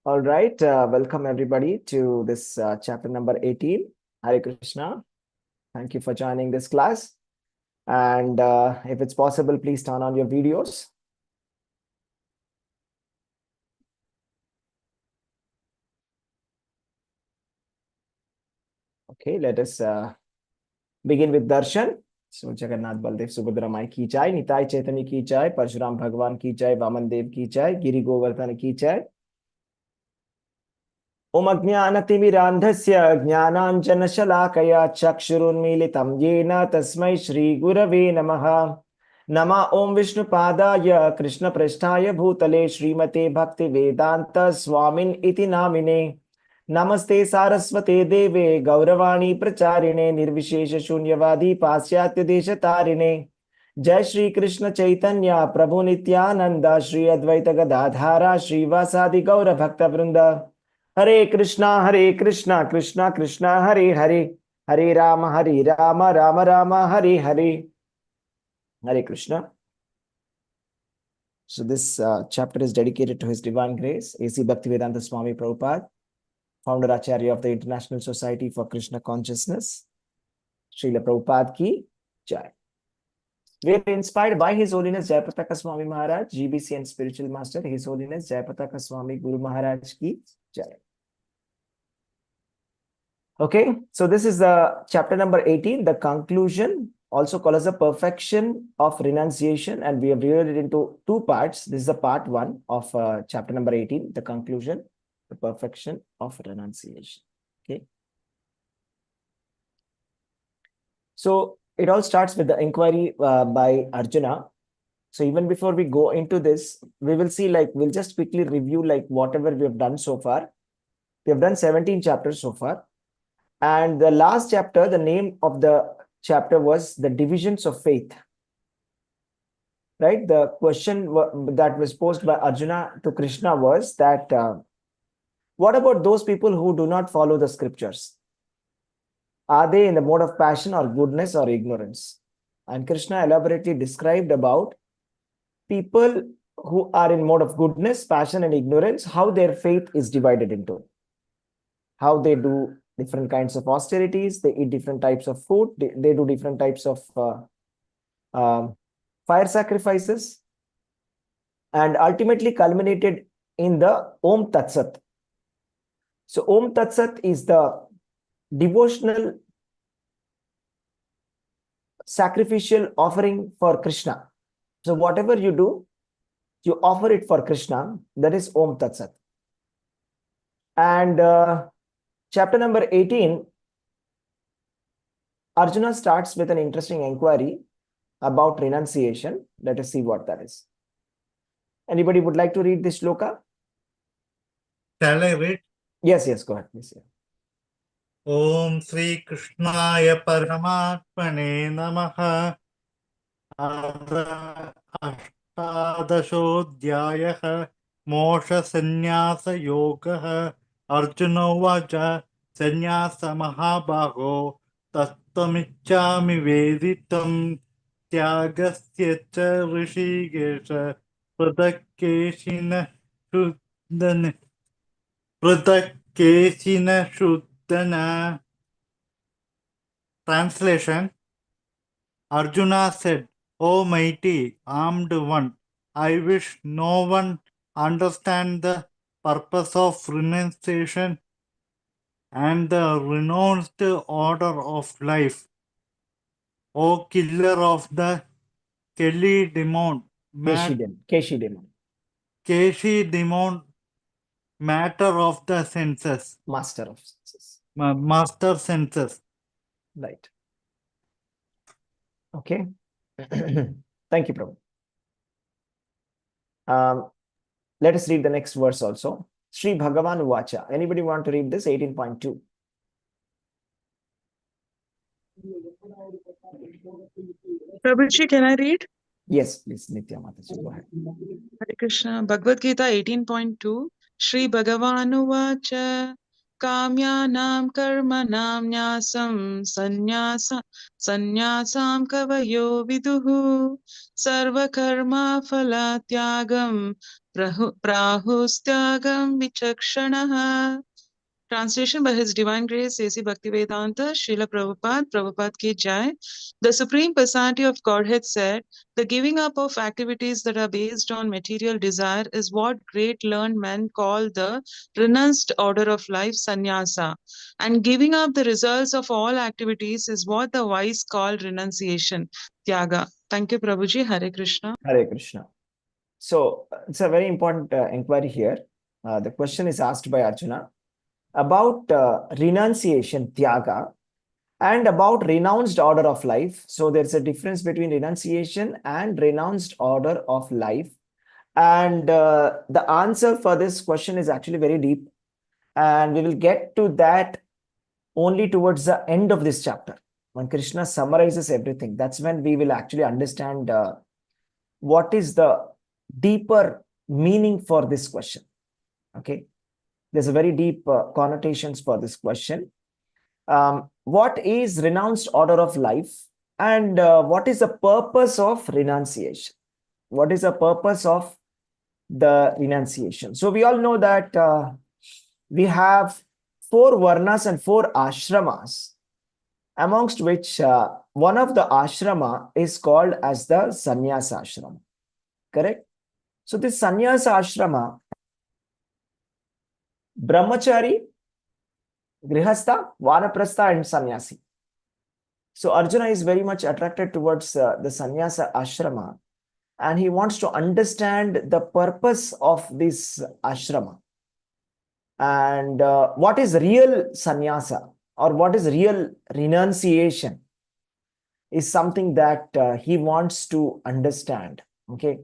All right, welcome everybody to this chapter number 18. Hare Krishna. Thank you for joining this class. And if it's possible, please turn on your videos. Okay, let us begin with darshan. So Jagannath Baldev Subhadra Mai ki jai, Nitai Chaitanya ki jai, Parshuram Bhagwan ki jai, Vaman Dev ki jai, Giri Govardhan ki jai. Om Ajnanatimirandhasya Jnananjanashalakaya Chakshurunmilitam Yena Tasmai Shri Gurave Namaha. Nama Om Vishnupadaya Krishna Prasthaya Bhutale Srimate Bhakti Vedanta Swamin Iti Namine. Namaste Saraswate Deve Gauravani Pracharine Nirvishesha Shunyavadi Pasyatya Deshatarine. Jai Shri Krishna Chaitanya Prabhu Nityananda Shri Advaita Gadadhara Shri Vasadi Gaura Bhakta Vrinda. Hare Krishna, Krishna Krishna, Hare Hare, Hare Rama, Rama Rama, Hare Hare. Hare Krishna. So this chapter is dedicated to His Divine Grace, A.C. Bhaktivedanta Swami Prabhupada, founder Acharya of the International Society for Krishna Consciousness. Srila Prabhupada ki jai. We are inspired by His Holiness Jayapataka Swami Maharaj, GBC and Spiritual Master, His Holiness Jayapataka Swami Guru Maharaj ki jai. Okay, so this is the chapter number 18, the conclusion, also called as the perfection of renunciation, and we have divided it into two parts. This is the part 1 of chapter number 18, the conclusion, the perfection of renunciation. Okay. So it all starts with the inquiry by Arjuna. So even before we go into this, we will see, like, we'll just quickly review like whatever we have done so far. We have done 17 chapters so far. And the last chapter, the name of the chapter was the divisions of faith. Right? The question that was posed by Arjuna to Krishna was that, what about those people who do not follow the scriptures? Are they in the mode of passion or goodness or ignorance? And Krishna elaborately described about people who are in mode of goodness, passion and ignorance, how their faith is divided into. How they do different kinds of austerities, they eat different types of food, they do different types of fire sacrifices, and ultimately culminated in the Om Tat Sat. So Om Tat Sat is the devotional sacrificial offering for Krishna. So whatever you do, you offer it for Krishna, that is Om Tat Sat. And chapter number 18, Arjuna starts with an interesting inquiry about renunciation. Let us see what that is. Anybody would like to read this shloka? Shall I read? Yes, go ahead, please. Om Sri Krishnaya Paramatmane Namaha. Ashtadashodhyayah Moksha Sannyasa Yogaha. Arjuna Vacha Sannyasa Mahabaho Tattvamichami Veditam Tyagasya cha Rishikesha Pradakeshina Shuddhana Pradakeshina Shuddhana. Translation. Arjuna said, O mighty armed one, I wish no one understand the purpose of renunciation and the renounced order of life. O killer of the Kelly demon, Keshi demon, matter of the senses, master of senses. Master senses. Right. Okay. Thank you, Prabhu. Let us read the next verse also. Sri Bhagavan Vacha. Anybody want to read this? 18.2. Prabhuji, can I read? Yes, please, Nitya Mataji, go ahead. Hare Krishna. Bhagavad Gita 18.2. Shri Bhagavan Vacha kamyanam karmanam nyasam sannyasam kavayo viduhu sarva karma phalatyagam prahustyagam vichakshanaha. Translation by His Divine Grace A.C. Bhaktivedanta Srila Prabhupada, Prabhupada Ki Jai. The Supreme Personality of Godhead said, the giving up of activities that are based on material desire is what great learned men call the renounced order of life, sannyasa. And giving up the results of all activities is what the wise call renunciation, tyaga. Thank you, Prabhuji. Hare Krishna. Hare Krishna. So it's a very important inquiry here. The question is asked by Arjuna about renunciation, tyaga, and about renounced order of life. So there's a difference between renunciation and renounced order of life. And the answer for this question is actually very deep. And we will get to that only towards the end of this chapter. When Krishna summarizes everything, that's when we will actually understand what is the deeper meaning for this question. Okay. There's a very deep connotations for this question. What is renounced order of life, and what is the purpose of renunciation? What is the purpose of the renunciation? So we all know that we have 4 varnas and 4 ashramas, amongst which one of the ashrama is called as the sannyasa ashrama. Correct? So this sannyasa ashrama, brahmachari, grihastha, vanaprastha, and sannyasi. So Arjuna is very much attracted towards the sannyasa ashrama, and he wants to understand the purpose of this ashrama and what is real sannyasa or what is real renunciation is something that he wants to understand. Okay.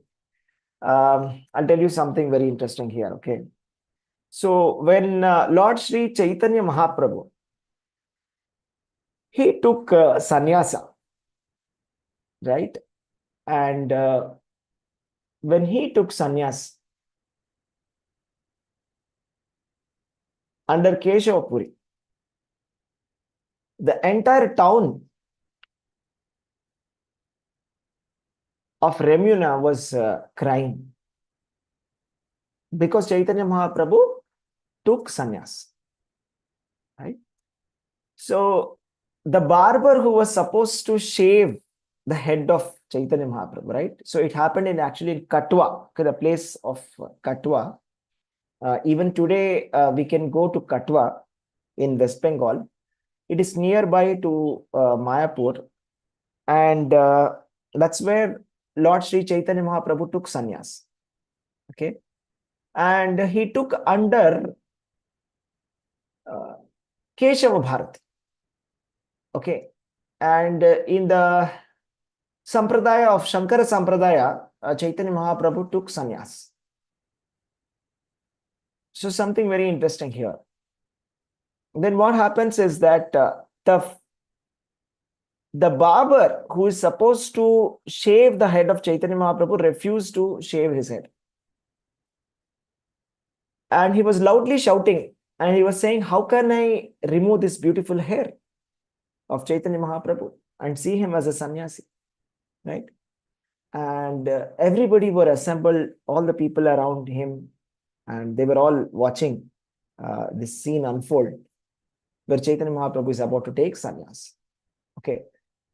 I'll tell you something very interesting here. Okay. So when Lord Sri Chaitanya Mahaprabhu, he took sannyasa, right? And when he took sannyas under Keshavapuri, the entire town of Remuna was crying because Chaitanya Mahaprabhu took sannyas, right? So the barber who was supposed to shave the head of Chaitanya Mahaprabhu, right? So it happened in actually in Katwa, the place of Katwa. Even today, we can go to Katwa in West Bengal. It is nearby to Mayapur, and that's where Lord Sri Chaitanya Mahaprabhu took sannyas. Okay, and he took under Keshava Bharati. Okay, and in the Sampradaya of Shankara Sampradaya, Chaitanya Mahaprabhu took sannyas. So something very interesting here. Then what happens is that the barber who is supposed to shave the head of Chaitanya Mahaprabhu refused to shave his head. And he was loudly shouting and he was saying, how can I remove this beautiful hair of Chaitanya Mahaprabhu and see him as a sannyasi, right? And everybody were assembled, all the people around him, and they were all watching this scene unfold where Chaitanya Mahaprabhu is about to take sannyas. Okay.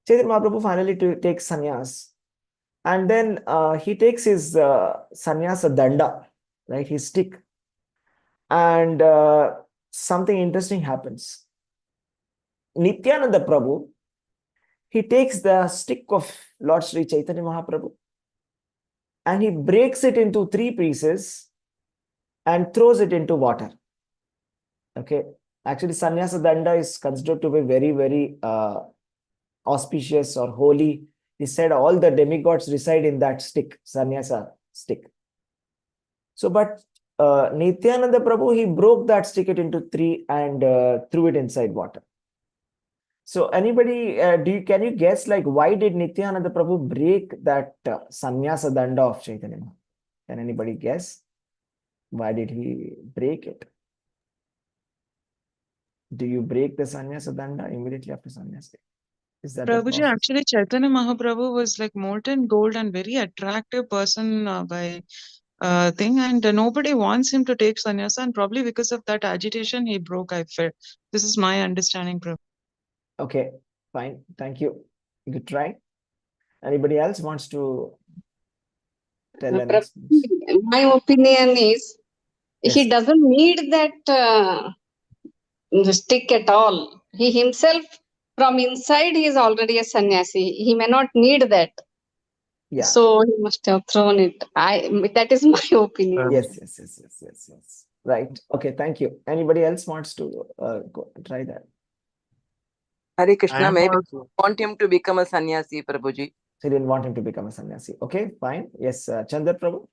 Chaitanya Mahaprabhu finally takes sannyas, and then he takes his sannyasa danda, right, his stick, and something interesting happens. Nityananda Prabhu, he takes the stick of Lord Sri Chaitanya Mahaprabhu and he breaks it into 3 pieces and throws it into water. Okay, actually sannyasa danda is considered to be very, very auspicious or holy. He said all the demigods reside in that stick, sannyasa stick. So, but Nityananda Prabhu, he broke that stick it into 3 and threw it inside water. So, anybody, can you guess like why did Nityananda Prabhu break that sannyasa danda of Chaitanya? Can anybody guess? Why did he break it? do you break the sannyasa danda immediately after sannyasa? Is that the Prabhuji, process? actually, Chaitanya Mahaprabhu was like molten gold and very attractive person by thing, and nobody wants him to take sannyasa, and probably because of that agitation, he broke. I felt this is my understanding, Prabhu. Okay, fine. Thank you. Good try. Anybody else wants to tell an experience? My opinion is Yes. he doesn't need that stick at all. He himself, from inside, he is already a sannyasi. He may not need that. Yeah. So he must have thrown it. That is my opinion. Yes. Right. Okay, thank you. Anybody else wants to try that? Hare I Krishna, am maybe also. want him to become a sannyasi, Prabhuji. So you didn't want him to become a sannyasi. Okay, fine. Yes, Chandra Prabhu.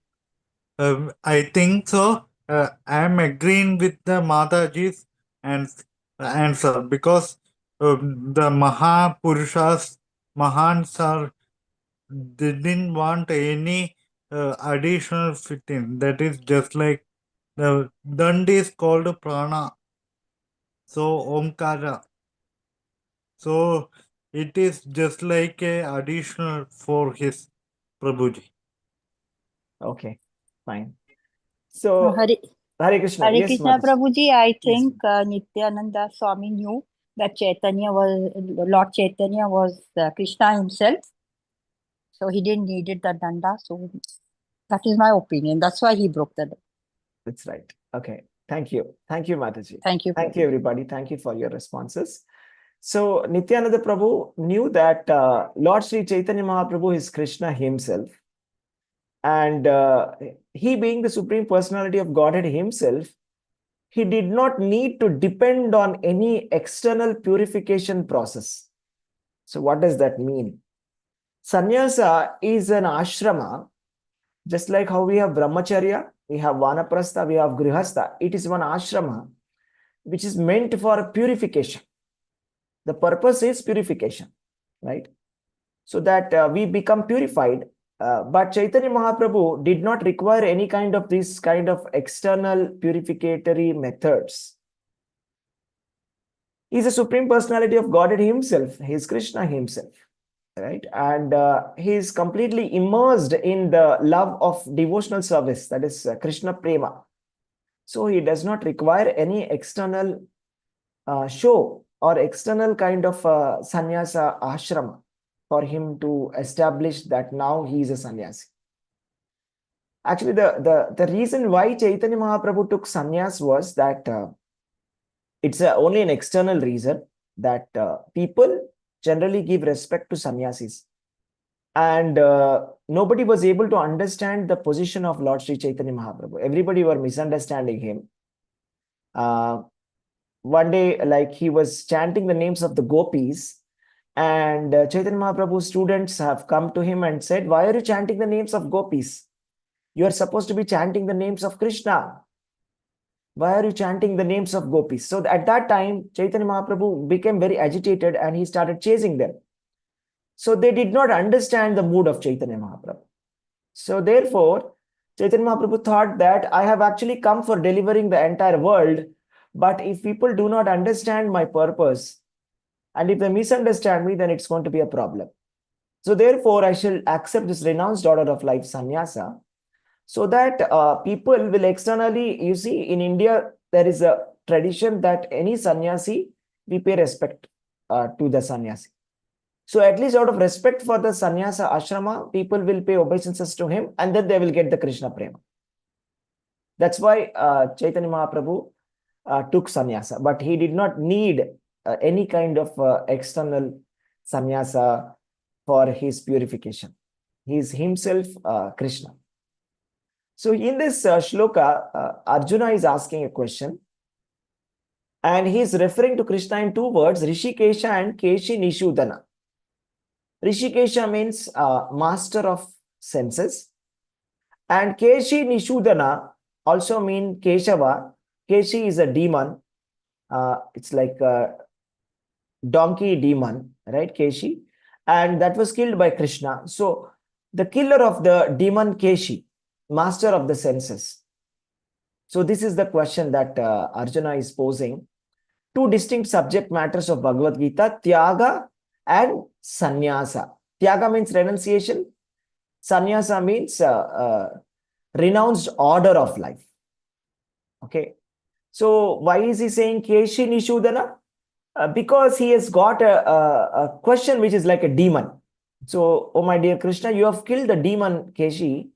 I think so. I am agreeing with the Mataji's answer because the Mahapurushas, Mahans are, they didn't want any additional fitting. That is just like the Dand is called Prana. So Omkara. So it is just like a additional for his Prabhuji. Okay, fine. So Hare Krishna. Hare Yes, Krishna, Mataji. Prabhuji. I Yes, think Nityananda Swami knew that Lord Chaitanya was Krishna himself. So he didn't need it, the danda. So that is my opinion. That's why he broke the danda. That's right. Okay. Thank you. Thank you, Mataji. Thank you. Thank you, everybody. Thank you for your responses. So Nityananda Prabhu knew that Lord Sri Chaitanya Mahaprabhu is Krishna himself. And he being the Supreme Personality of Godhead himself, he did not need to depend on any external purification process. So what does that mean? Sannyasa is an ashrama, just like how we have brahmacharya, we have vanaprastha, we have grihastha. It is one ashrama which is meant for purification. The purpose is purification, right? So that we become purified. But Chaitanya Mahaprabhu did not require any kind of this kind of external purificatory methods. He is the Supreme Personality of Godhead himself. He is Krishna himself, right? And he is completely immersed in the love of devotional service, that is Krishna Prema. So he does not require any external show or external kind of sannyasa ashrama for him to establish that now he is a sannyasi. Actually, the reason why Chaitanya Mahaprabhu took sannyas was that it's only an external reason that people generally give respect to sannyasis. And nobody was able to understand the position of Lord Sri Chaitanya Mahaprabhu. Everybody were misunderstanding him. One day, like he was chanting the names of the gopis, and Chaitanya Mahaprabhu's students have come to him and said, "Why are you chanting the names of gopis? You are supposed to be chanting the names of Krishna. Why are you chanting the names of gopis?" So at that time, Chaitanya Mahaprabhu became very agitated and he started chasing them. So they did not understand the mood of Chaitanya Mahaprabhu. So therefore, Chaitanya Mahaprabhu thought that I have actually come for delivering the entire world. But if people do not understand my purpose, and if they misunderstand me, then it's going to be a problem. So therefore, I shall accept this renounced order of life, sannyasa, so that people will externally, you see, in India, there is a tradition that any sannyasi, we pay respect to the sannyasi. So at least out of respect for the sannyasa ashrama, people will pay obeisances to him and then they will get the Krishna prema. That's why Chaitanya Mahaprabhu took sannyasa, but he did not need any kind of external sannyasa for his purification. He is himself Krishna. So in this shloka, Arjuna is asking a question, and he is referring to Krishna in two words, Rishikesha and Keshi Nishudana. Rishikesha means master of senses, and Keshi Nishudana also mean Keshava. Keshi is a demon. It's like a donkey demon, right? Keshi. And that was killed by Krishna. So the killer of the demon Keshi, master of the senses. So this is the question that Arjuna is posing. two distinct subject matters of Bhagavad Gita, Tyaga and Sannyasa. Tyaga means renunciation. Sannyasa means renounced order of life. Okay. So why is he saying Keshi Nishudana? Because he has got a question which is like a demon. So, oh my dear Krishna, you have killed the demon Keshi.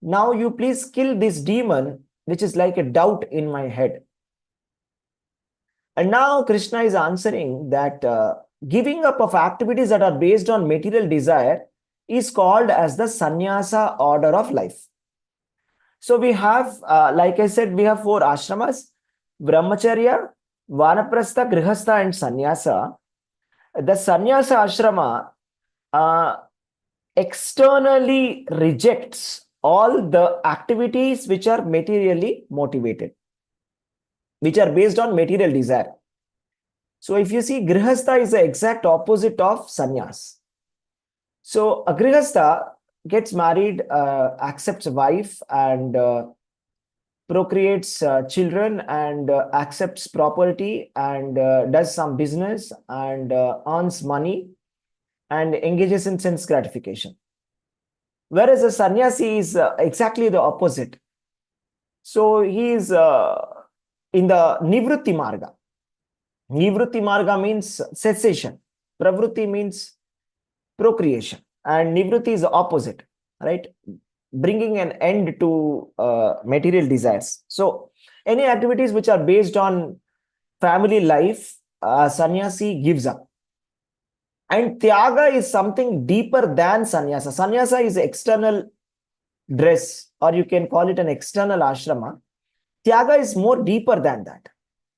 Now you please kill this demon, which is like a doubt in my head. And now Krishna is answering that giving up of activities that are based on material desire is called as the sannyasa order of life. So we have, like I said, we have 4 ashramas: Brahmacharya, Vanaprastha, Grihastha and Sannyasa. The Sannyasa ashrama externally rejects all the activities which are materially motivated, which are based on material desire. So if you see, Grihastha is the exact opposite of Sannyas. So a Grihastha gets married, accepts a wife and procreates children and accepts property and does some business and earns money and engages in sense gratification. Whereas a sannyasi is exactly the opposite. So he is in the Nivrutti Marga. Nivrutti Marga means cessation. Pravrutti means procreation. And Nivrutti is the opposite, right? Bringing an end to material desires. So any activities which are based on family life, sannyasi gives up. And Tyaga is something deeper than sannyasa. Sannyasa is external dress, or you can call it an external ashrama. Tyaga is more deeper than that.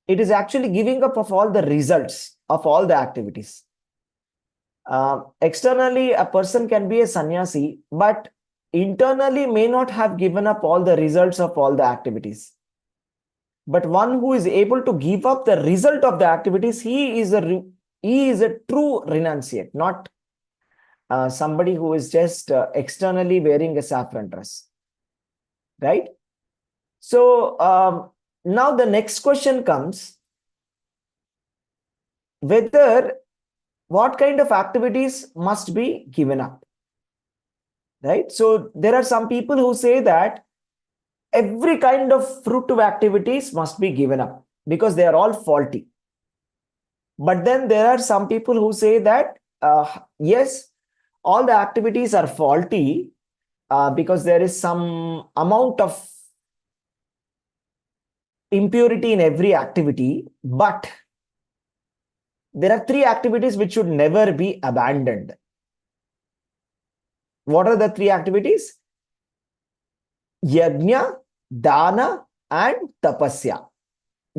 It is actually giving up of all the results of all the activities. Externally, a person can be a sannyasi, but internally may not have given up all the results of all the activities. But one who is able to give up the result of the activities, he is a true renunciate, not somebody who is just externally wearing a saffron dress. Right? So now the next question comes, whether what kind of activities must be given up. Right? So there are some people who say that every kind of fruitive activities must be given up because they are all faulty. But then there are some people who say that, yes, all the activities are faulty because there is some amount of impurity in every activity, but there are 3 activities which should never be abandoned. What are the 3 activities? Yajna, Dana and Tapasya.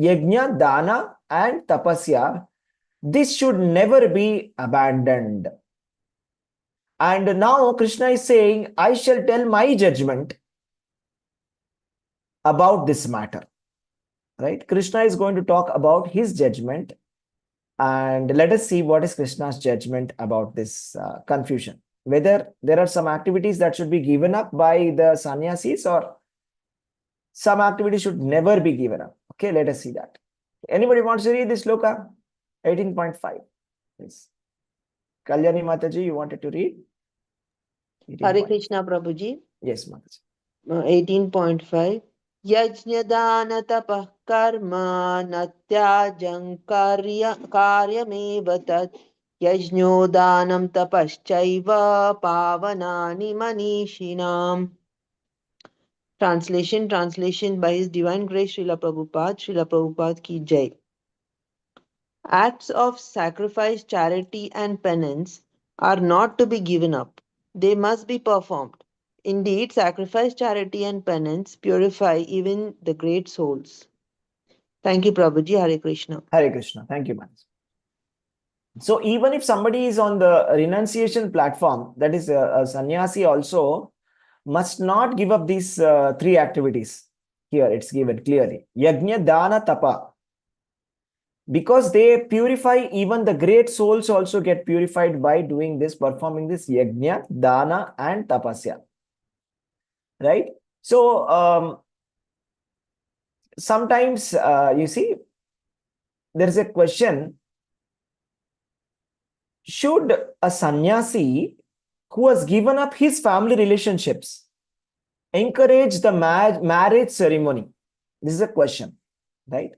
Yajna, Dana and Tapasya. This should never be abandoned. And now Krishna is saying, I shall tell my judgment about this matter. Right? Krishna is going to talk about his judgment. And let us see what is Krishna's judgment about this confusion. Whether there are some activities that should be given up by the sannyasis or some activities should never be given up. Okay, let us see that. Anybody wants to read this sloka? 18.5. Please. Kalyani Mataji, you wanted to read? Hare Krishna Prabhuji. Yes, Mataji. 18.5. Yajnadana tapah karma natyajam karyameva tat yajnodanam tapaschaiva pavanani manishinam. Translation by His Divine Grace Srila Prabhupada ki Jai. Acts of sacrifice, charity and penance are not to be given up. They must be performed. Indeed, sacrifice, charity and penance purify even the great souls. Thank you, Prabhuji. Hare Krishna. Hare Krishna. Thank you, Mataji. So even if somebody is on the renunciation platform, that is a sannyasi also, must not give up these 3 activities. Here it's given clearly. Yajna, Dana, Tapa. Because they purify, even the great souls also get purified by doing this, performing this Yajna, Dana and Tapasya. Right? So sometimes you see, there is a question, should a sannyasi who has given up his family relationships encourage the marriage ceremony? This is a question, right?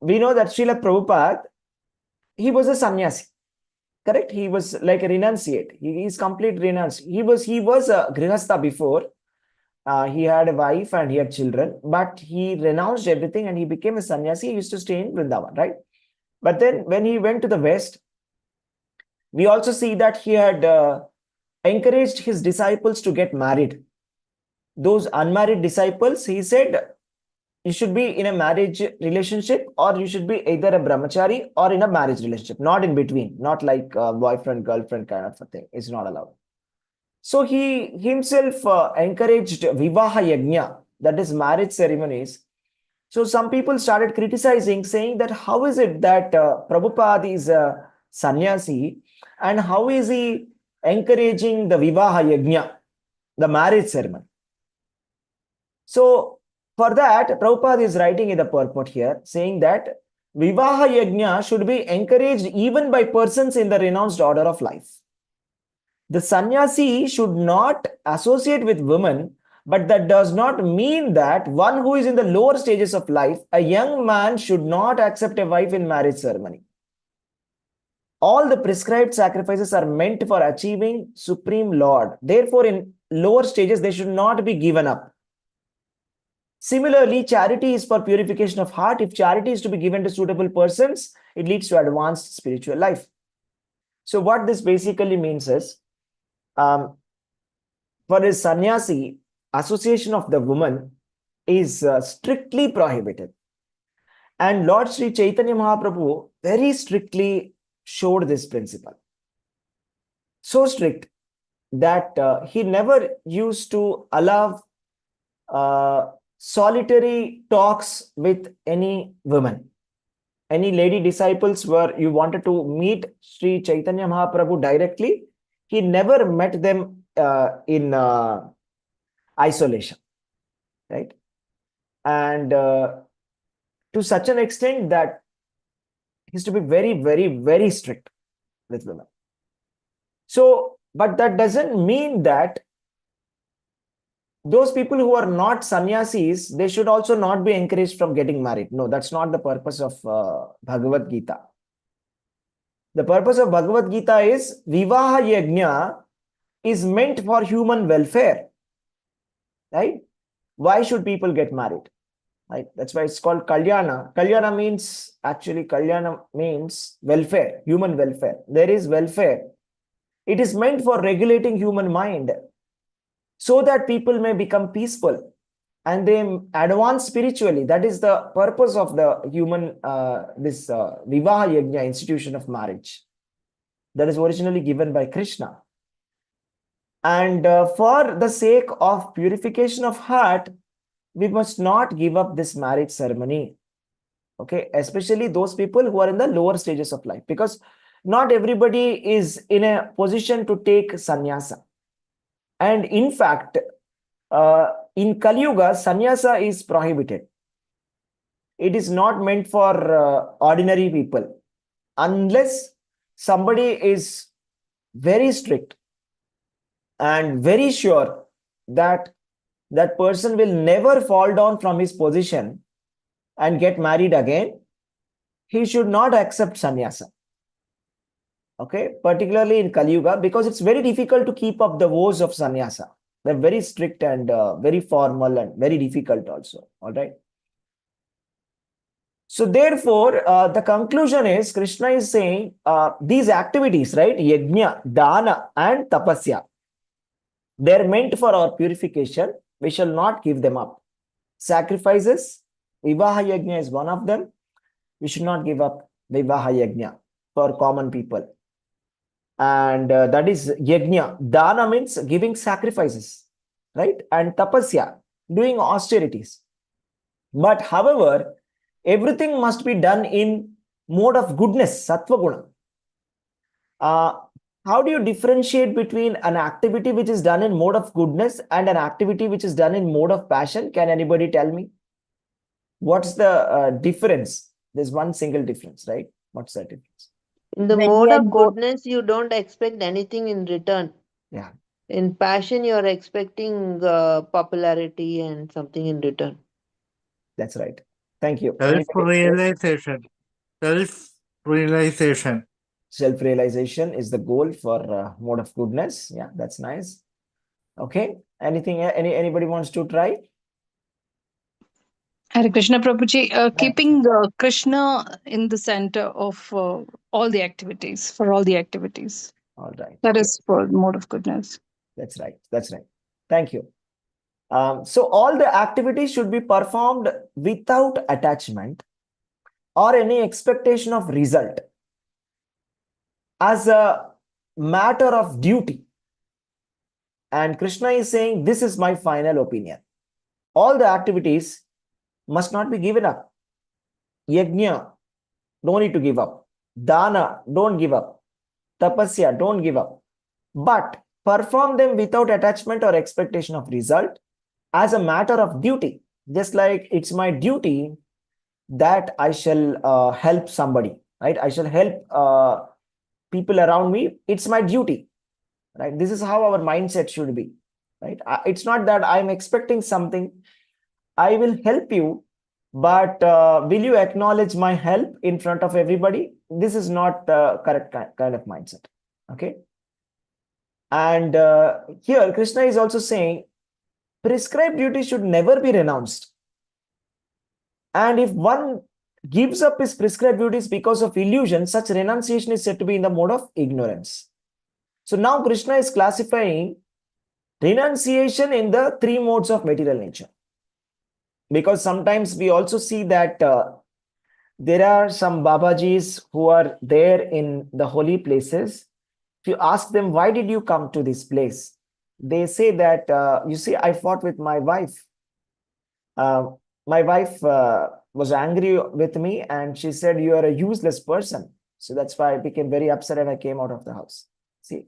We know that Srila Prabhupada, he was a sannyasi, correct? He was like a renunciate. He is complete renunciate. He was a grihastha before. He had a wife and he had children, but he renounced everything and he became a sannyasi. He used to stay in Vrindavan, right? But then when he went to the West, we also see that he had encouraged his disciples to get married. Those unmarried disciples, he said, you should be in a marriage relationship, or you should be either a brahmachari or in a marriage relationship, not in between, not like boyfriend, girlfriend kind of a thing. It's not allowed. So he himself encouraged vivaha yajna, that is marriage ceremonies. So some people started criticizing, saying that how is it that Prabhupada is a sannyasi and how is he encouraging the vivaha yajna, the marriage ceremony? So for that, Prabhupada is writing in the purport here, saying that vivaha yajna should be encouraged even by persons in the renounced order of life. The sannyasi should not associate with women, but that does not mean that one who is in the lower stages of life, a young man, should not accept a wife in marriage ceremony. All the prescribed sacrifices are meant for achieving Supreme Lord. Therefore, in lower stages, they should not be given up. Similarly, charity is for purification of heart. If charity is to be given to suitable persons, it leads to advanced spiritual life. So what this basically means is, for a sannyasi, association of the woman is strictly prohibited. And Lord Sri Chaitanya Mahaprabhu very strictly showed this principle. So strict that he never used to allow solitary talks with any woman. Any lady disciples where you wanted to meet Sri Chaitanya Mahaprabhu directly, he never met them in isolation, right? And to such an extent that he used to be very, very, very strict with women. So, but that doesn't mean that those people who are not sannyasis, they should also not be encouraged from getting married. No, that's not the purpose of Bhagavad Gita. The purpose of Bhagavad Gita is Vivaha Yajna is meant for human welfare, right? Why should people get married? Right? That's why it's called Kalyana. Kalyana means, actually, Kalyana means welfare, human welfare. There is welfare. It is meant for regulating human mind so that people may become peaceful and they advance spiritually. That is the purpose of the human, Vivaha Yajna, institution of marriage, that is originally given by Krishna. And for the sake of purification of heart, we must not give up this marriage ceremony. Okay, especially those people who are in the lower stages of life, because not everybody is in a position to take sannyasa. And in fact, in Kali Yuga, sannyasa is prohibited. It is not meant for ordinary people. Unless somebody is very strict and very sure that that person will never fall down from his position and get married again, he should not accept sannyasa. Okay, particularly in Kali Yuga, because it's very difficult to keep up the vows of sannyasa. They're very strict and very formal and very difficult also. All right. So therefore, the conclusion is Krishna is saying these activities, right? Yajna, dana, and tapasya, they're meant for our purification. We shall not give them up. Sacrifices, Vivaha Yajna is one of them. We should not give up Vivaha Yajna for common people. And that is Yajna. Dana means giving sacrifices, right? And tapasya, doing austerities. But however, everything must be done in mode of goodness, sattva guna. How do you differentiate between an activity which is done in mode of goodness and an activity which is done in mode of passion? Can anybody tell me? What's the difference? There's one single difference, right? What's that difference? In the When mode we are of good, goodness, you don't expect anything in return. Yeah, In passion, you're expecting popularity and something in return. that's right. Thank you. Anybody? Self-realization. Self-realization. Self-realization is the goal for mode of goodness. Yeah, that's nice. Okay. Anything? Anybody wants to try? Hare Krishna Prabhuji, Yeah. keeping Krishna in the center of all the activities, for all the activities. All right. That is for mode of goodness. That's right. That's right. Thank you. So all the activities should be performed without attachment or any expectation of result as a matter of duty. And Krishna is saying, this is my final opinion. All the activities must not be given up. Yajna, don't need to give up. Dana, don't give up. Tapasya, don't give up. But perform them without attachment or expectation of result as a matter of duty. Just like it's my duty that I shall help somebody, right? I shall help people around me. It's my duty, right? This is how our mindset should be, right? It's not that I'm expecting something. I will help you, but will you acknowledge my help in front of everybody? This is not the correct kind of mindset, okay? And here Krishna is also saying prescribed duty should never be renounced. And if one gives up his prescribed duties because of illusion, such renunciation is said to be in the mode of ignorance. So now Krishna is classifying renunciation in the three modes of material nature. Because sometimes we also see that there are some Babajis who are there in the holy places. If you ask them, why did you come to this place? They say that, you see, I fought with my wife. My wife was angry with me and she said, you are a useless person. So that's why I became very upset and I came out of the house. See,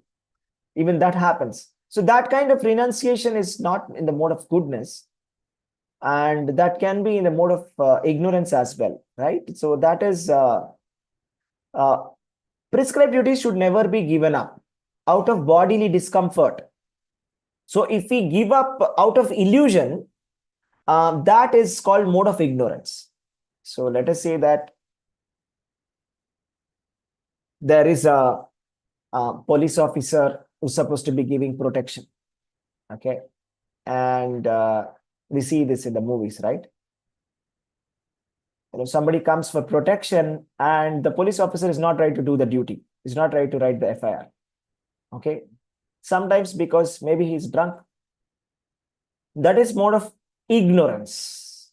even that happens. So that kind of renunciation is not in the mode of goodness. And that can be in the mode of ignorance as well, right? So that is prescribed duties should never be given up out of bodily discomfort. So if we give up out of illusion, that is called mode of ignorance. So let us say that there is a police officer who's supposed to be giving protection, okay? And we see this in the movies, right? You know, somebody comes for protection and the police officer is not right to do the duty. He's not right to write the FIR, okay? Sometimes because maybe he's drunk. That is mode of ignorance.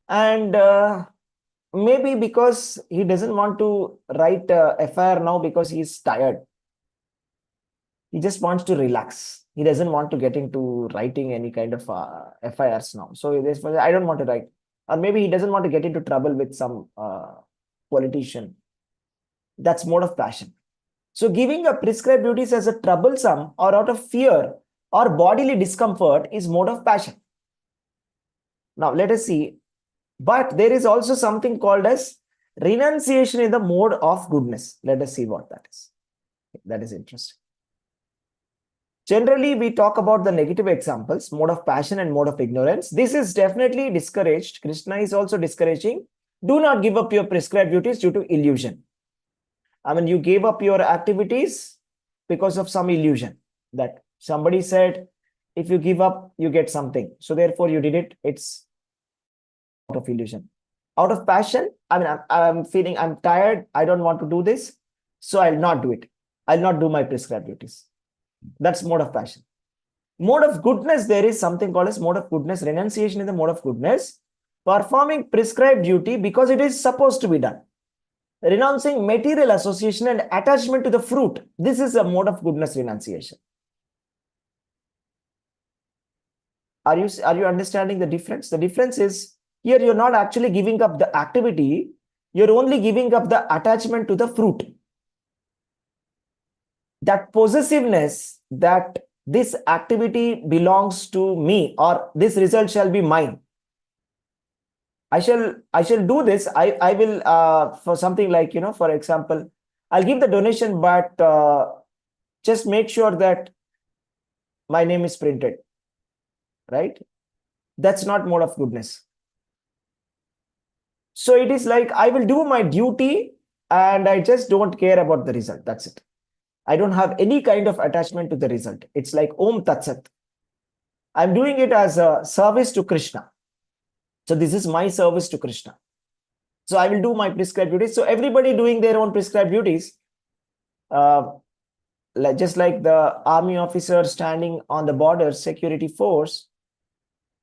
And maybe because he doesn't want to write FIR now because he's tired. He just wants to relax. He doesn't want to get into writing any kind of FIRs now. So I don't want to write. Or maybe he doesn't want to get into trouble with some politician. That's mode of passion. So giving up prescribed duties as a troublesome or out of fear or bodily discomfort is mode of passion. Now let us see. But there is also something called as renunciation in the mode of goodness. Let us see what that is. That is interesting. Generally, we talk about the negative examples, mode of passion and mode of ignorance. This is definitely discouraged. Krishna is also discouraging. Do not give up your prescribed duties due to illusion. I mean, you gave up your activities because of some illusion that somebody said, if you give up, you get something. So therefore you did it. It's out of illusion. Out of passion, I mean, I'm feeling I'm tired. I don't want to do this. So I'll not do it. I'll not do my prescribed duties. That's mode of passion. Mode of goodness, there is something called as mode of goodness. Renunciation is the mode of goodness. Performing prescribed duty because it is supposed to be done. Renouncing material association and attachment to the fruit. This is a mode of goodness renunciation. Are you understanding the difference? The difference is here you're not actually giving up the activity. You're only giving up the attachment to the fruit. That possessiveness that this activity belongs to me or this result shall be mine. I shall do this. I will for something like, for example, I'll give the donation, but just make sure that my name is printed, right? That's not mode of goodness. So it is like I will do my duty and I just don't care about the result. That's it. I don't have any kind of attachment to the result. It's like Om Tat Sat. I'm doing it as a service to Krishna. So this is my service to Krishna. So I will do my prescribed duties. So everybody doing their own prescribed duties, just like the army officer standing on the border, security force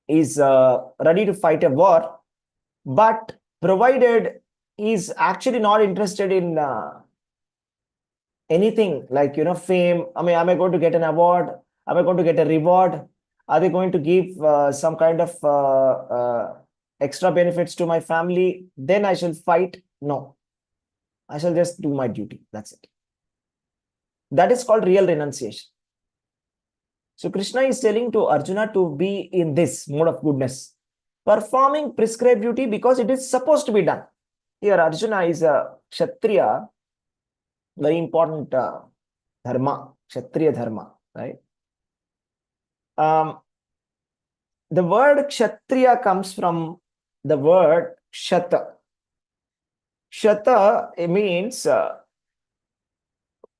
is ready to fight a war, but provided he's actually not interested in anything like, fame. I mean, am I going to get an award? Am I going to get a reward? Are they going to give some kind of extra benefits to my family? Then I shall fight. No, I shall just do my duty. That's it. That is called real renunciation. So Krishna is telling to Arjuna to be in this mode of goodness, performing prescribed duty because it is supposed to be done. Here Arjuna is a Kshatriya, very important dharma, Kshatriya dharma, right? The word Kshatriya comes from the word Kshata. Kshata, it means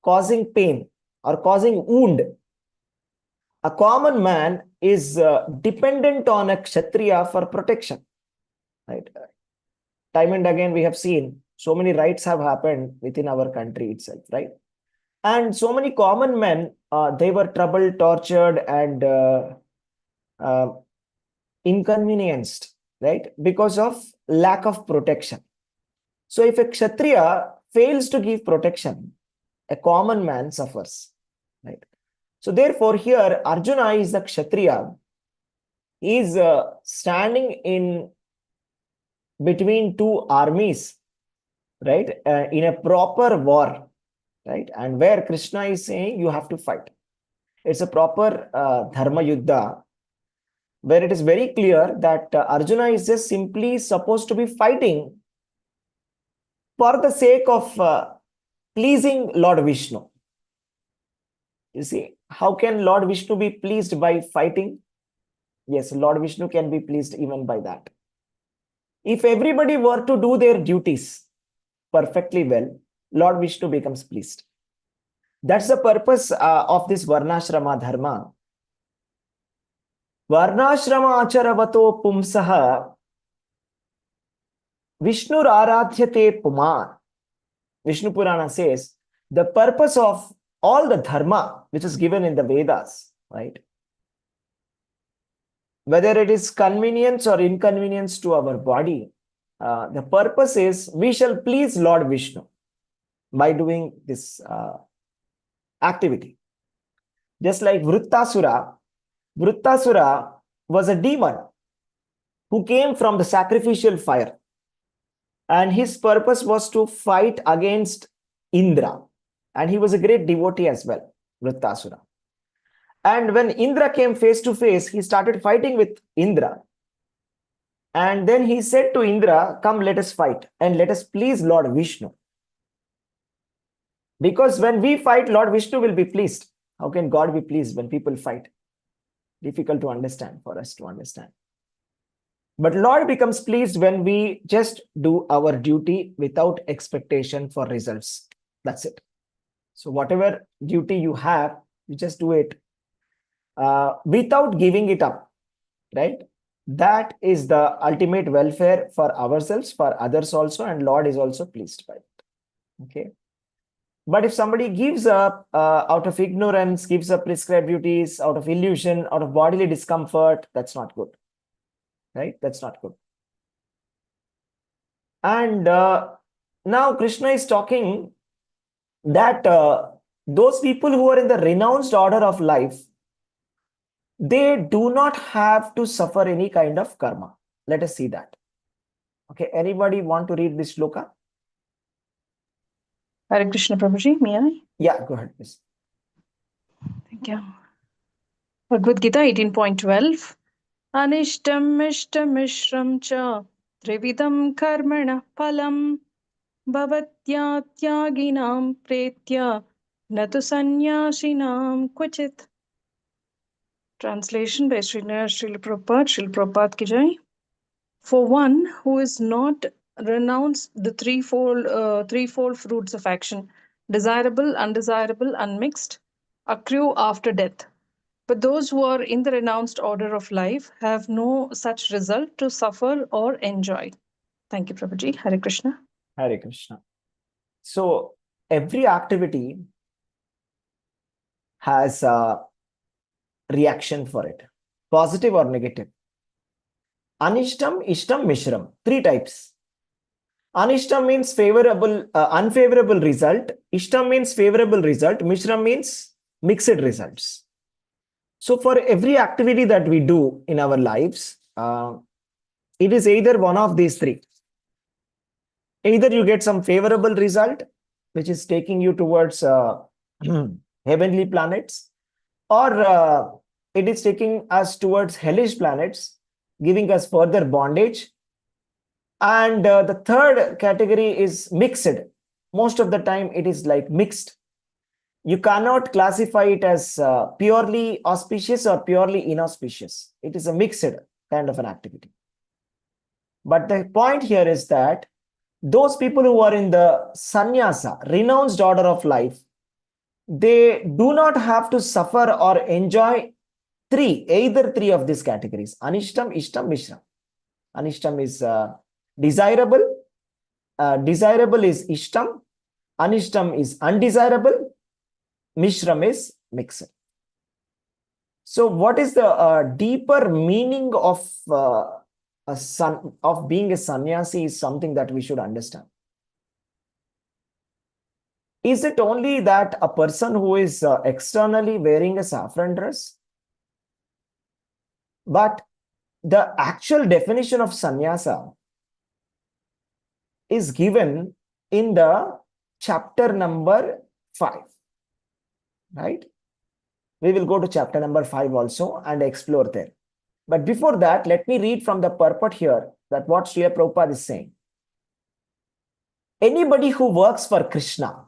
causing pain or causing wound. A common man is dependent on a Kshatriya for protection, right? Time and again we have seen so many riots have happened within our country itself, right? And so many common men, they were troubled, tortured, and inconvenienced, right? Because of lack of protection. So if a Kshatriya fails to give protection, a common man suffers, right? So therefore here Arjuna is the Kshatriya. He is standing in between two armies, right? In a proper war, right? And where Krishna is saying you have to fight. It's a proper dharma yuddha, where it is very clear that Arjuna is just simply supposed to be fighting for the sake of pleasing Lord Vishnu. You see, how can Lord Vishnu be pleased by fighting? Yes, Lord Vishnu can be pleased even by that. If everybody were to do their duties perfectly well, Lord Vishnu becomes pleased. That's the purpose of this Varnashrama Dharma. Varnashrama acharavato pumsaha Vishnur aradhyate puman. Vishnu Purana says the purpose of all the dharma which is given in the Vedas, right? Whether it is convenience or inconvenience to our body, the purpose is we shall please Lord Vishnu by doing this activity. Just like Vrittasura was a demon who came from the sacrificial fire. And his purpose was to fight against Indra. And he was a great devotee as well, Vrittasura. And when Indra came face to face, he started fighting with Indra. And then he said to Indra, come, let us fight and let us please Lord Vishnu. Because when we fight, Lord Vishnu will be pleased. How can God be pleased when people fight? Difficult to understand for us to understand. But Lord becomes pleased when we just do our duty without expectation for results. That's it. So whatever duty you have, you just do it without giving it up, right? That is the ultimate welfare for ourselves, for others also, and Lord is also pleased by it. Okay. But if somebody gives up out of ignorance, gives up prescribed duties, out of illusion, out of bodily discomfort, that's not good. Right? That's not good. And now Krishna is talking that those people who are in the renounced order of life, they do not have to suffer any kind of karma. Let us see that. Okay, anybody want to read this shloka? Hare Krishna Prabhuji, may I? Yeah, go ahead, please. Thank you. Bhagavad Gita 18.12. Anishtam mishtam mishram cha Trividam karmana phalam bhavatyatyāginām pretya natu sannyasinām kvachit. Translation by Srila Prabhupada. Srila Prabhupada ki jai. For one who is not renounced the threefold fruits of action, desirable, undesirable, unmixed, accrue after death. But those who are in the renounced order of life have no such result to suffer or enjoy. Thank you, Prabhuji. Hare Krishna. Hare Krishna. So every activity has a reaction for it, positive or negative. Anishtam, Ishtam, Mishram. 3 types. Anishtam means favorable, unfavorable result. Ishtam means favorable result. Mishram means mixed results. So for every activity that we do in our lives, it is either one of these 3. Either you get some favorable result, which is taking you towards heavenly planets, or it is taking us towards hellish planets, giving us further bondage. And the third category is mixed. Most of the time it is like mixed. You cannot classify it as purely auspicious or purely inauspicious. It is a mixed kind of an activity. But the point here is that those people who are in the sannyasa, renounced order of life, they do not have to suffer or enjoy either three of these categories. Anishtam, Ishtam, Mishram. Anishtam is desirable. Desirable is Ishtam. Anishtam is undesirable. Mishram is mixed. So what is the deeper meaning of being a sannyasi is something that we should understand. Is it only that a person who is externally wearing a saffron dress? But the actual definition of sannyasa is given in the chapter number 5, right? We will go to chapter number 5 also and explore there. But before that, let me read from the purport here that what Srila Prabhupada is saying. Anybody who works for Krishna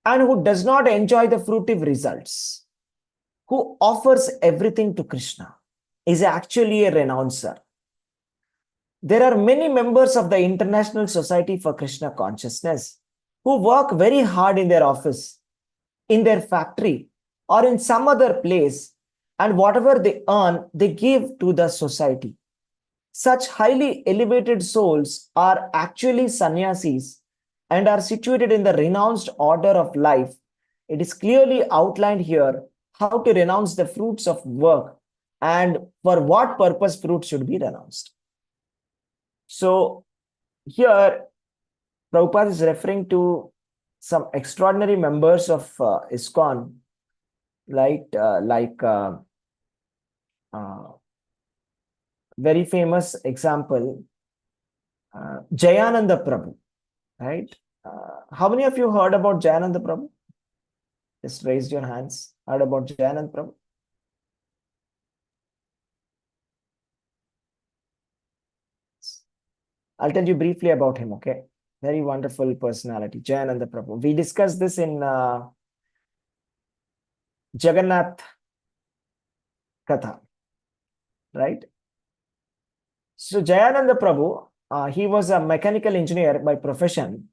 and who does not enjoy the fruitive results, who offers everything to Krishna, is actually a renouncer. There are many members of the International Society for Krishna Consciousness who work very hard in their office, in their factory, or in some other place, and whatever they earn, they give to the society. Such highly elevated souls are actually sannyasis and are situated in the renounced order of life. It is clearly outlined here how to renounce the fruits of work and for what purpose fruit should be renounced. So here, Prabhupada is referring to some extraordinary members of ISKCON, very famous example, Jayananda Prabhu, right? How many of you heard about Jayananda Prabhu? Just raise your hands. Heard about Jayananda Prabhu? I'll tell you briefly about him, okay? Very wonderful personality, Jayananda Prabhu. We discussed this in Jagannath Katha, right? So Jayananda Prabhu, he was a mechanical engineer by profession,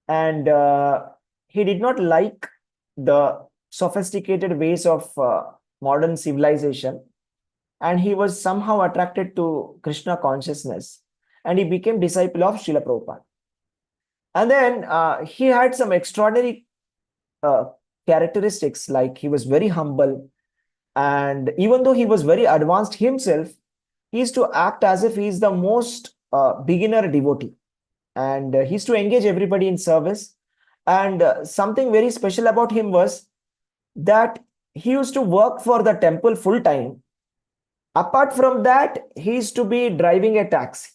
and he did not like the sophisticated ways of modern civilization, and he was somehow attracted to Krishna consciousness, and he became disciple of Srila Prabhupada. And then he had some extraordinary characteristics, like he was very humble, and even though he was very advanced himself, he used to act as if he is the most beginner devotee, and he used to engage everybody in service. And something very special about him was that he used to work for the temple full time. Apart from that, he used to be driving a taxi.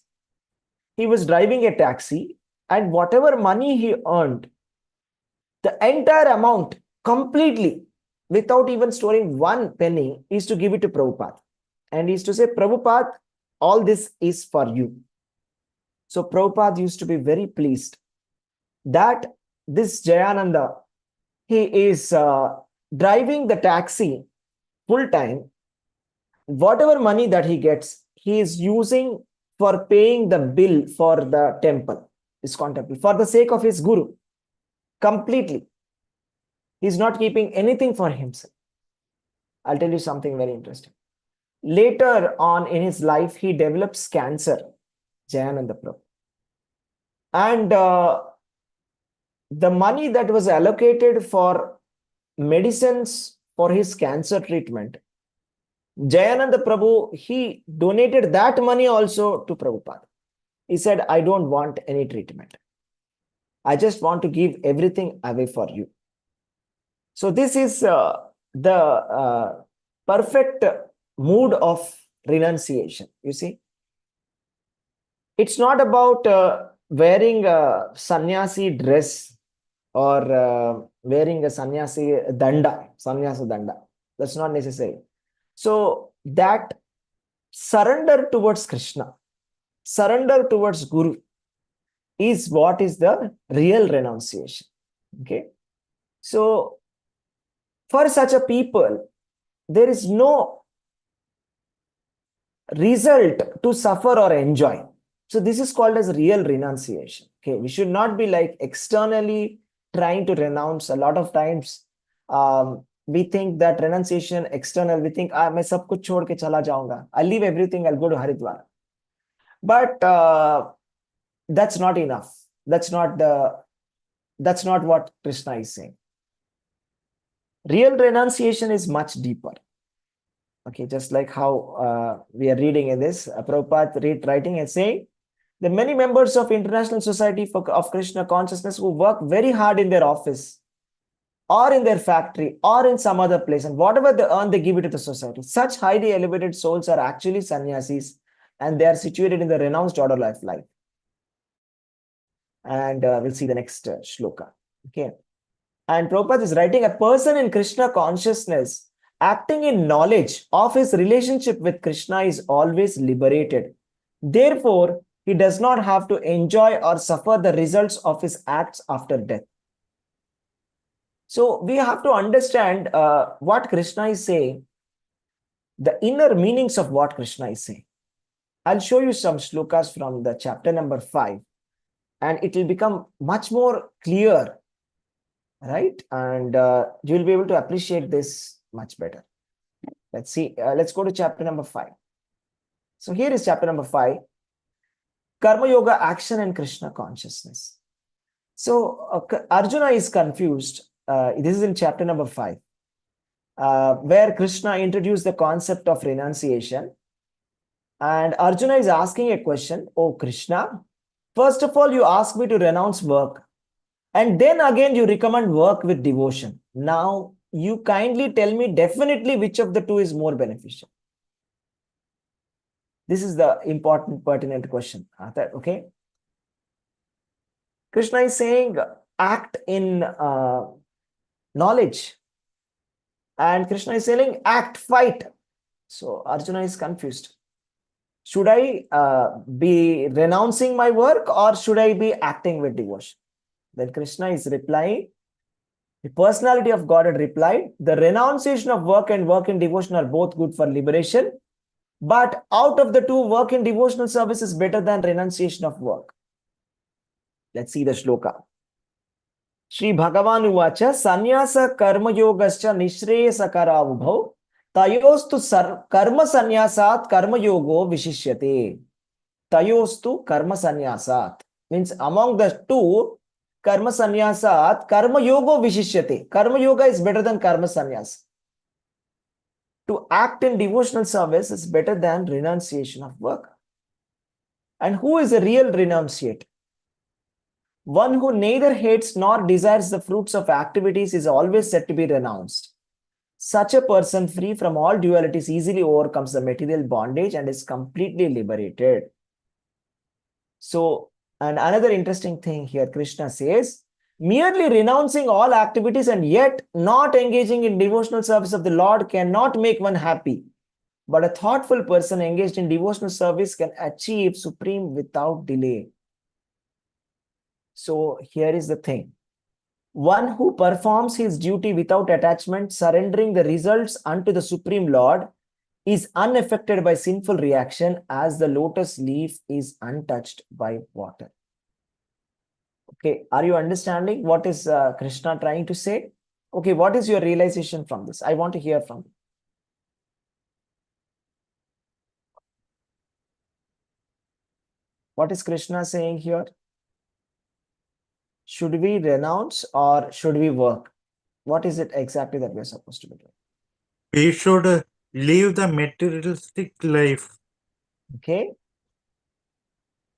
He was driving a taxi, and whatever money he earned, the entire amount completely, without even storing one penny, is to give it to Prabhupada. And he used to say, Prabhupada, all this is for you. So Prabhupada used to be very pleased that this Jayananda, he is driving the taxi full time. Whatever money that he gets, he is using for paying the bill for the temple, ISKCON temple, for the sake of his guru. Completely. He's not keeping anything for himself. I'll tell you something very interesting. Later on in his life, he develops cancer, Jayananda Prabhu. And the money that was allocated for medicines for his cancer treatment, Jayananda Prabhu, he donated that money also to Prabhupada. He said, I don't want any treatment. I just want to give everything away for you. So this is the perfect mood of renunciation, you see. It's not about wearing a sannyasi dress or wearing a sannyasa danda. That's not necessary. So that surrender towards Krishna, surrender towards Guru is what is the real renunciation. Okay. So for such a people, there is no result to suffer or enjoy. So this is called as real renunciation. Okay. We should not be like externally trying to renounce. A lot of times we think that renunciation external, we think, मैं सब कुछ छोड़ के चला जाऊंगा. I'll leave everything, I'll go to Haridwar. But that's not enough. That's not what Krishna is saying. Real renunciation is much deeper. Okay, just like how we are reading in this, Prabhupada writing and saying, the many members of International Society of Krishna Consciousness who work very hard in their office or in their factory or in some other place, and whatever they earn, they give it to the society. Such highly elevated souls are actually sannyasis, and they are situated in the renounced order of life. And we'll see the next shloka. Okay. And Prabhupada is writing, a person in Krishna consciousness acting in knowledge of his relationship with Krishna is always liberated. Therefore, he does not have to enjoy or suffer the results of his acts after death. So we have to understand what Krishna is saying, the inner meanings of what Krishna is saying. I'll show you some shlokas from the chapter number 5, and it will become much more clear, right? And you will be able to appreciate this much better. Let's see. Let's go to chapter number 5. So here is chapter number 5. Karma Yoga, action and Krishna consciousness. So Arjuna is confused. This is in chapter number 5, where Krishna introduced the concept of renunciation. And Arjuna is asking a question. Oh Krishna, first of all, you ask me to renounce work. And then again, you recommend work with devotion. Now, you kindly tell me definitely which of the two is more beneficial. This is the important, pertinent question. Okay. Krishna is saying, act in knowledge. And Krishna is saying, act, fight. So Arjuna is confused. Should I be renouncing my work, or should I be acting with devotion? Then Krishna is replying, the personality of God had replied, the renunciation of work and work in devotion are both good for liberation. But out of the two, work in devotional service is better than renunciation of work. Let's see the shloka. Shri Bhagavan uvacha sannyasa karma yogascha nishreyasa karavubhav tayostu karma sannyasat karma yogo vishishyate. Tayostu karma sannyasat means among the two, karma sannyasat karma yogo vishishyate. Karma yoga is better than karma sannyas. To act in devotional service is better than renunciation of work. And who is a real renunciate? One who neither hates nor desires the fruits of activities is always said to be renounced. Such a person, free from all dualities, easily overcomes the material bondage and is completely liberated. So, and another interesting thing here, Krishna says, merely renouncing all activities and yet not engaging in devotional service of the Lord cannot make one happy. But a thoughtful person engaged in devotional service can achieve supreme without delay. So here is the thing. One who performs his duty without attachment, surrendering the results unto the Supreme Lord, is unaffected by sinful reaction as the lotus leaf is untouched by water. Okay, are you understanding what is Krishna trying to say? Okay, what is your realization from this? I want to hear from you. What is Krishna saying here? Should we renounce or should we work? What is it exactly that we are supposed to be doing? We should live the materialistic life. Okay.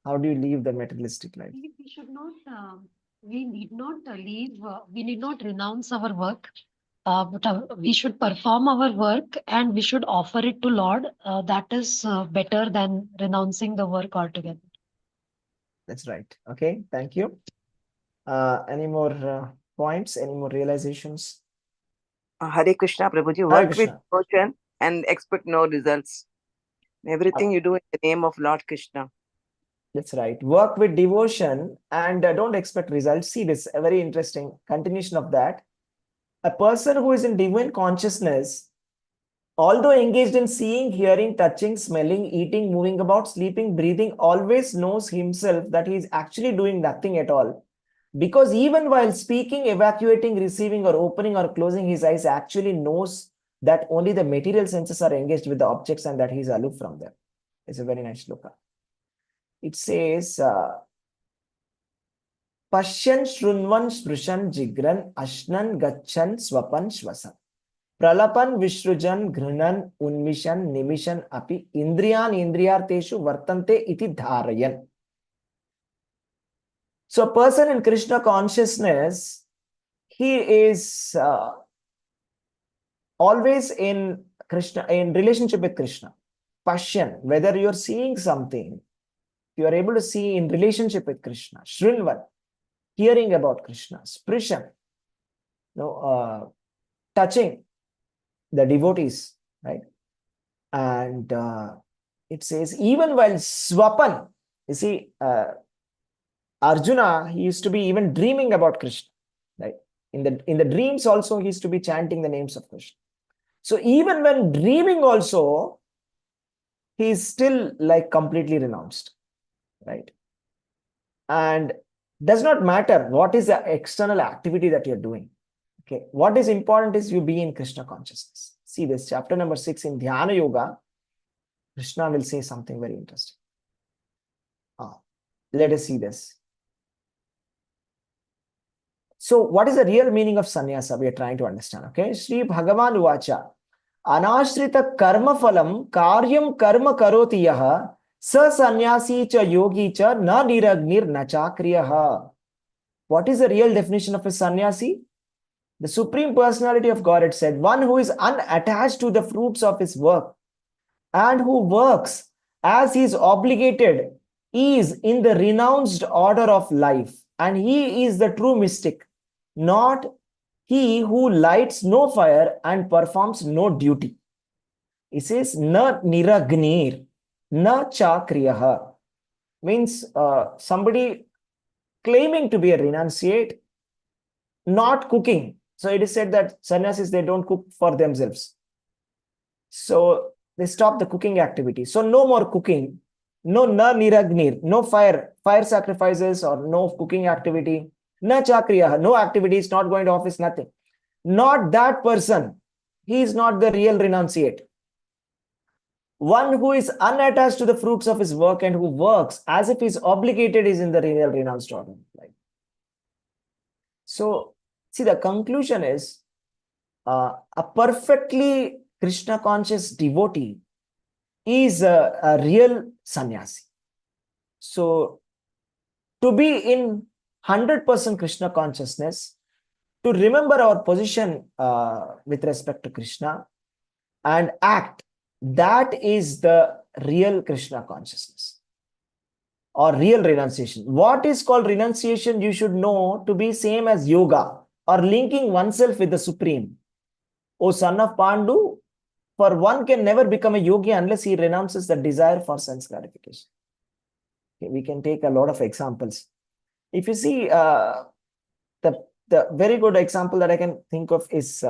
How do you live the materialistic life? We should not, we need not leave, we need not renounce our work, but we should perform our work and we should offer it to Lord. That is better than renouncing the work altogether. That's right. Okay, thank you. Any more points? Any more realizations? Hare Krishna, Prabhuji. Hare Work with Krishna. devotion and expect no results. Everything you do in the name of Lord Krishna. That's right. Work with devotion and don't expect results. See this, a very interesting continuation of that. A person who is in divine consciousness, although engaged in seeing, hearing, touching, smelling, eating, moving about, sleeping, breathing, always knows himself that he is actually doing nothing at all. Because even while speaking, evacuating, receiving, or opening or closing his eyes, actually knows that only the material senses are engaged with the objects and that he is aloof from them. It's a very nice shloka. It says, Pashyan Shrunvan Sprishan Jigran Ashnan Gachan Swapan Shwasan Pralapan Vishrujan Ghrinan Unmishan Nimishan Api Indriyan Indriyarteshu Vartante Iti Dharayan. So a person in Krishna consciousness, he is always in Krishna, in relationship with Krishna. Pashyan, whether you're seeing something, you are able to see in relationship with Krishna. Shrinvan, hearing about Krishna. Sprishan, touching the devotees, right? And it says, even while Swapan, you see, Arjuna, he used to be even dreaming about Krishna, right? In the dreams also, he used to be chanting the names of Krishna. So even when dreaming also, he is still like completely renounced, right? And does not matter what is the external activity that you're doing. Okay, what is important is you be in Krishna consciousness. See this, chapter number 6 in Dhyana Yoga, Krishna will say something very interesting. Let us see this. So what is the real meaning of sannyasa? We are trying to understand. Okay, Sri Bhagavan Uvacha, Anashrita karma phalam karyam karma karoti yaha sa sannyasi cha yogi cha na niragnir na chakriyaha. What is the real definition of a sannyasi? The Supreme Personality of Godhead said, one who is unattached to the fruits of his work and who works as he is obligated is in the renounced order of life, and he is the true mystic, not he who lights no fire and performs no duty. He says, na niragnir, na chakriyaha. Means somebody claiming to be a renunciate, not cooking. So it is said that sannyasis, they don't cook for themselves. So they stop the cooking activity. So no more cooking, no na niragnir, no fire sacrifices or no cooking activity, na chakriya, no activities, not going to office, nothing. Not that person. He is not the real renunciate. One who is unattached to the fruits of his work and who works as if he is obligated is in the real renounced order. So see, the conclusion is a perfectly Krishna conscious devotee is a real sannyasi. So to be in 100% Krishna consciousness, to remember our position with respect to Krishna and act, that is the real Krishna consciousness or real renunciation. What is called renunciation, you should know to be same as yoga or linking oneself with the Supreme. O son of Pandu, for one can never become a yogi unless he renounces the desire for sense gratification. Okay, we can take a lot of examples. If you see, the very good example that I can think of is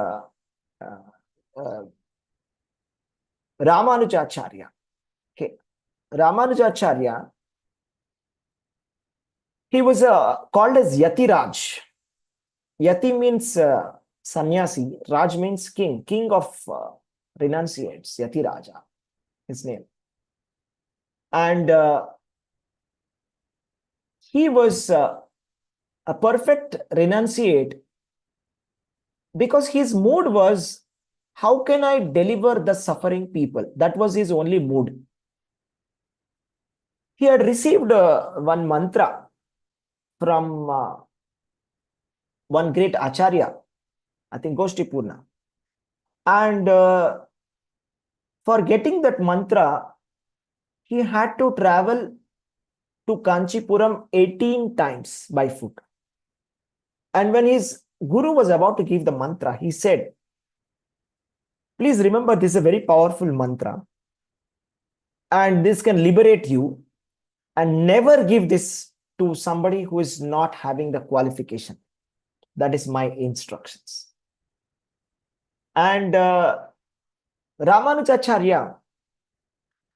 Ramanujacharya. Okay, Ramanujacharya, he was called as Yatiraj. Yati means sannyasi, Raj means king, king of renunciates, Yatiraja, his name. And he was a perfect renunciate because his mood was, how can I deliver the suffering people? That was his only mood. He had received one mantra from one great Acharya, I think Goshtipurna. And for getting that mantra, he had to travel to Kanchipuram 18 times by foot. And when his guru was about to give the mantra, he said, please remember, this is a very powerful mantra. And this can liberate you. And never give this to somebody who is not having the qualification. That is my instructions. And Ramanujacharya,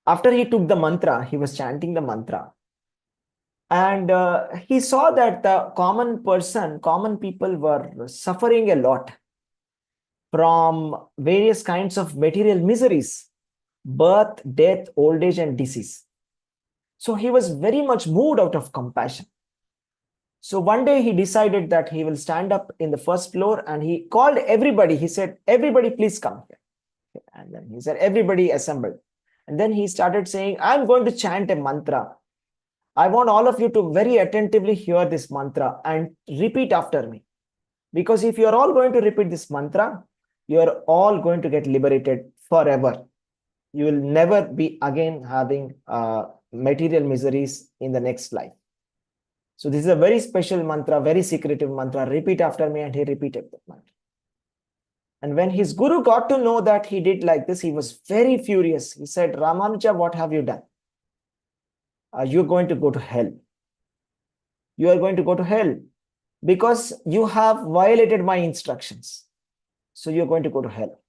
after he took the mantra, he was chanting the mantra. And he saw that the common people were suffering a lot from various kinds of material miseries, birth, death, old age, and disease. So he was very much moved out of compassion. So one day he decided that he will stand up in the first floor and he called everybody. He said, everybody, please come here. And then he said, everybody assembled. And then he started saying, I'm going to chant a mantra. I want all of you to very attentively hear this mantra and repeat after me. Because if you're all going to repeat this mantra, you're all going to get liberated forever. You will never be again having material miseries in the next life. So this is a very special mantra, very secretive mantra. Repeat after me. And he repeated that mantra. And when his guru got to know that he did like this, he was very furious. He said, Ramanuja, what have you done? You're going to go to hell. You are going to go to hell because you have violated my instructions. So you're going to go to hell.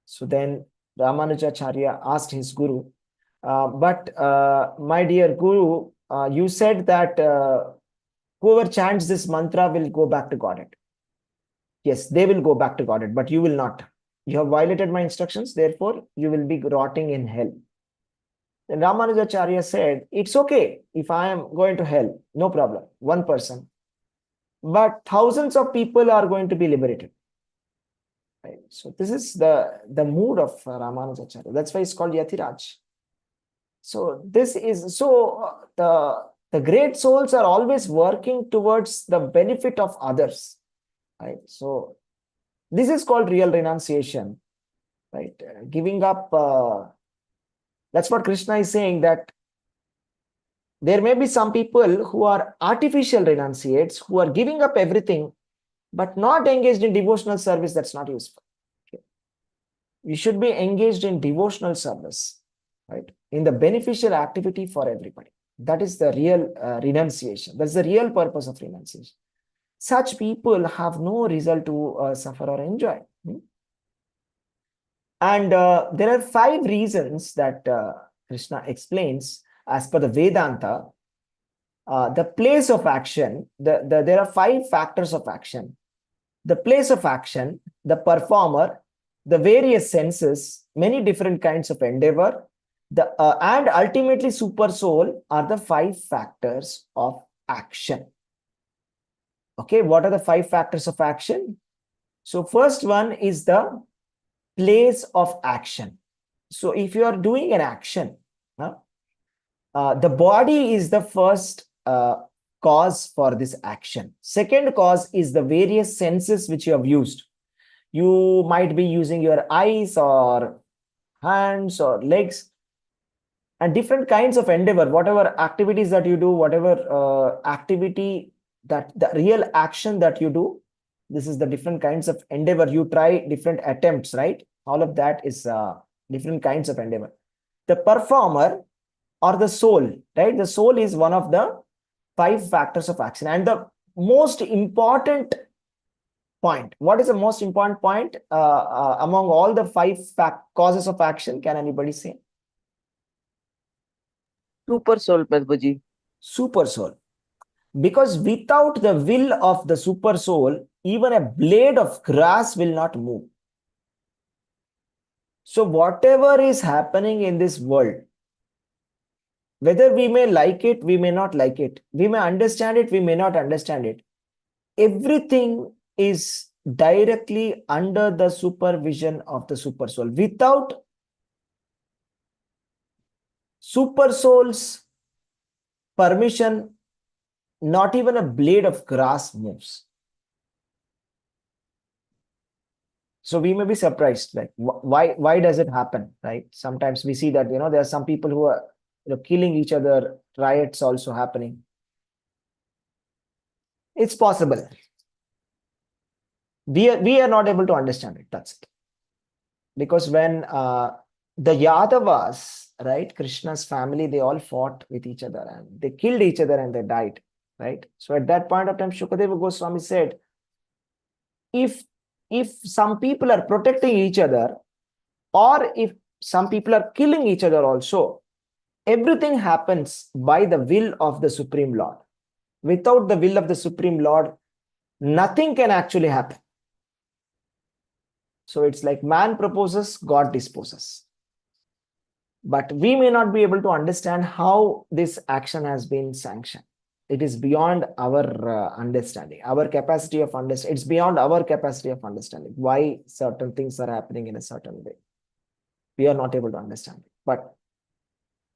So then Ramanujacharya asked his guru, but my dear guru, you said that whoever chants this mantra will go back to Godhead. Yes, they will go back to Godhead, but you will not. You have violated my instructions, therefore you will be rotting in hell. Then Ramanujacharya said, it's okay if I am going to hell, no problem, one person. But thousands of people are going to be liberated. Right? So this is the mood of Ramanujacharya. That's why it's called Yatiraj. So this is, the great souls are always working towards the benefit of others. Right? So this is called real renunciation. Right? Giving up, that's what Krishna is saying, that there may be some people who are artificial renunciates, who are giving up everything, but not engaged in devotional service. That's not useful. Okay. You should be engaged in devotional service, right? In the beneficial activity for everybody. That is the real renunciation. That's the real purpose of renunciation. Such people have no result to suffer or enjoy. And there are 5 reasons that Krishna explains as per the Vedanta. The place of action, there are 5 factors of action. The place of action, the performer, the various senses, many different kinds of endeavor, and ultimately super soul are the 5 factors of action. Okay, what are the 5 factors of action? So first one is the place of action. So if you are doing an action, the body is the first cause for this action. Second cause is the various senses which you have used. You might be using your eyes or hands or legs and different kinds of endeavor, whatever activities that you do, whatever activity that the real action that you do, this is the different kinds of endeavor. You try different attempts, right? All of that is different kinds of endeavor. The performer or the soul, right? The soul is one of the 5 factors of action. And the most important point, what is the most important point among all the 5 causes of action? Can anybody say? Super soul, Prabhuji. Super soul. Because without the will of the super soul, even a blade of grass will not move. So whatever is happening in this world, whether we may like it, we may not like it, we may understand it, we may not understand it, everything is directly under the supervision of the super soul. Without super soul's permission, not even a blade of grass moves. So we may be surprised, like why does it happen, right? Sometimes we see that, there are some people who are killing each other, riots also happening. It's possible. We are not able to understand it. That's it. Because when the Yadavas, right, Krishna's family, they all fought with each other and they killed each other and they died, right? So at that point of time, Shukadeva Goswami said, if some people are protecting each other, or if some people are killing each other also, everything happens by the will of the Supreme Lord. Without the will of the Supreme Lord, nothing can actually happen. So it's like man proposes, God disposes. But we may not be able to understand how this action has been sanctioned. It is beyond our understanding, our capacity of understanding. It's beyond our capacity of understanding why certain things are happening in a certain way. We are not able to understand it. But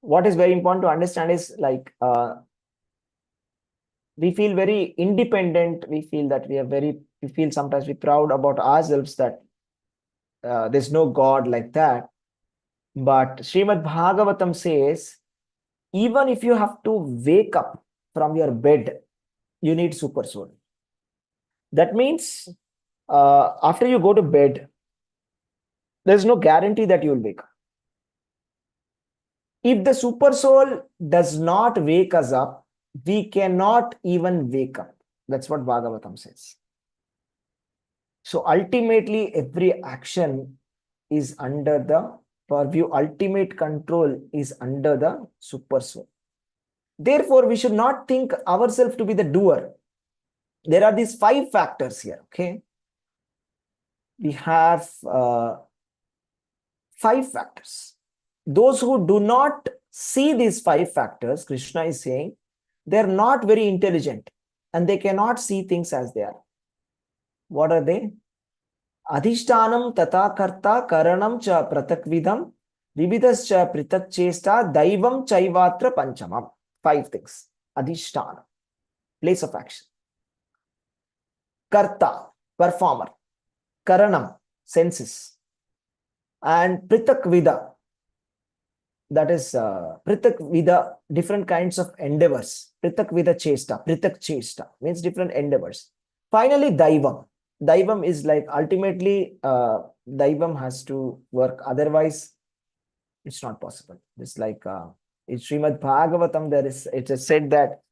what is very important to understand is like we feel very independent. We feel that we feel sometimes we're proud about ourselves that there's no God like that. But Srimad Bhagavatam says, even if you have to wake up from your bed, you need super soul. That means after you go to bed, there's no guarantee that you will wake up. If the super soul does not wake us up, we cannot even wake up. That's what Bhagavatam says. So ultimately, every action is under the purview, ultimate control is under the super soul. Therefore, we should not think ourselves to be the doer. There are these 5 factors here, okay? We have 5 factors. Those who do not see these 5 factors, Krishna is saying, they're not very intelligent and they cannot see things as they are. What are they? Adhishtanam tata karta karanam cha pratakvidam vividascha pritak chesta daivam chaivatra panchamam. 5 things. Adhishtana, place of action. Karta, performer. Karanam, senses. And pritak vida, that is pritak vida, different kinds of endeavors. Pritak vida chesta, pritak chesta means different endeavors. Finally, daivam. Daivam is like ultimately daivam has to work, otherwise it's not possible. It's like in Srimad Bhagavatam, it is said that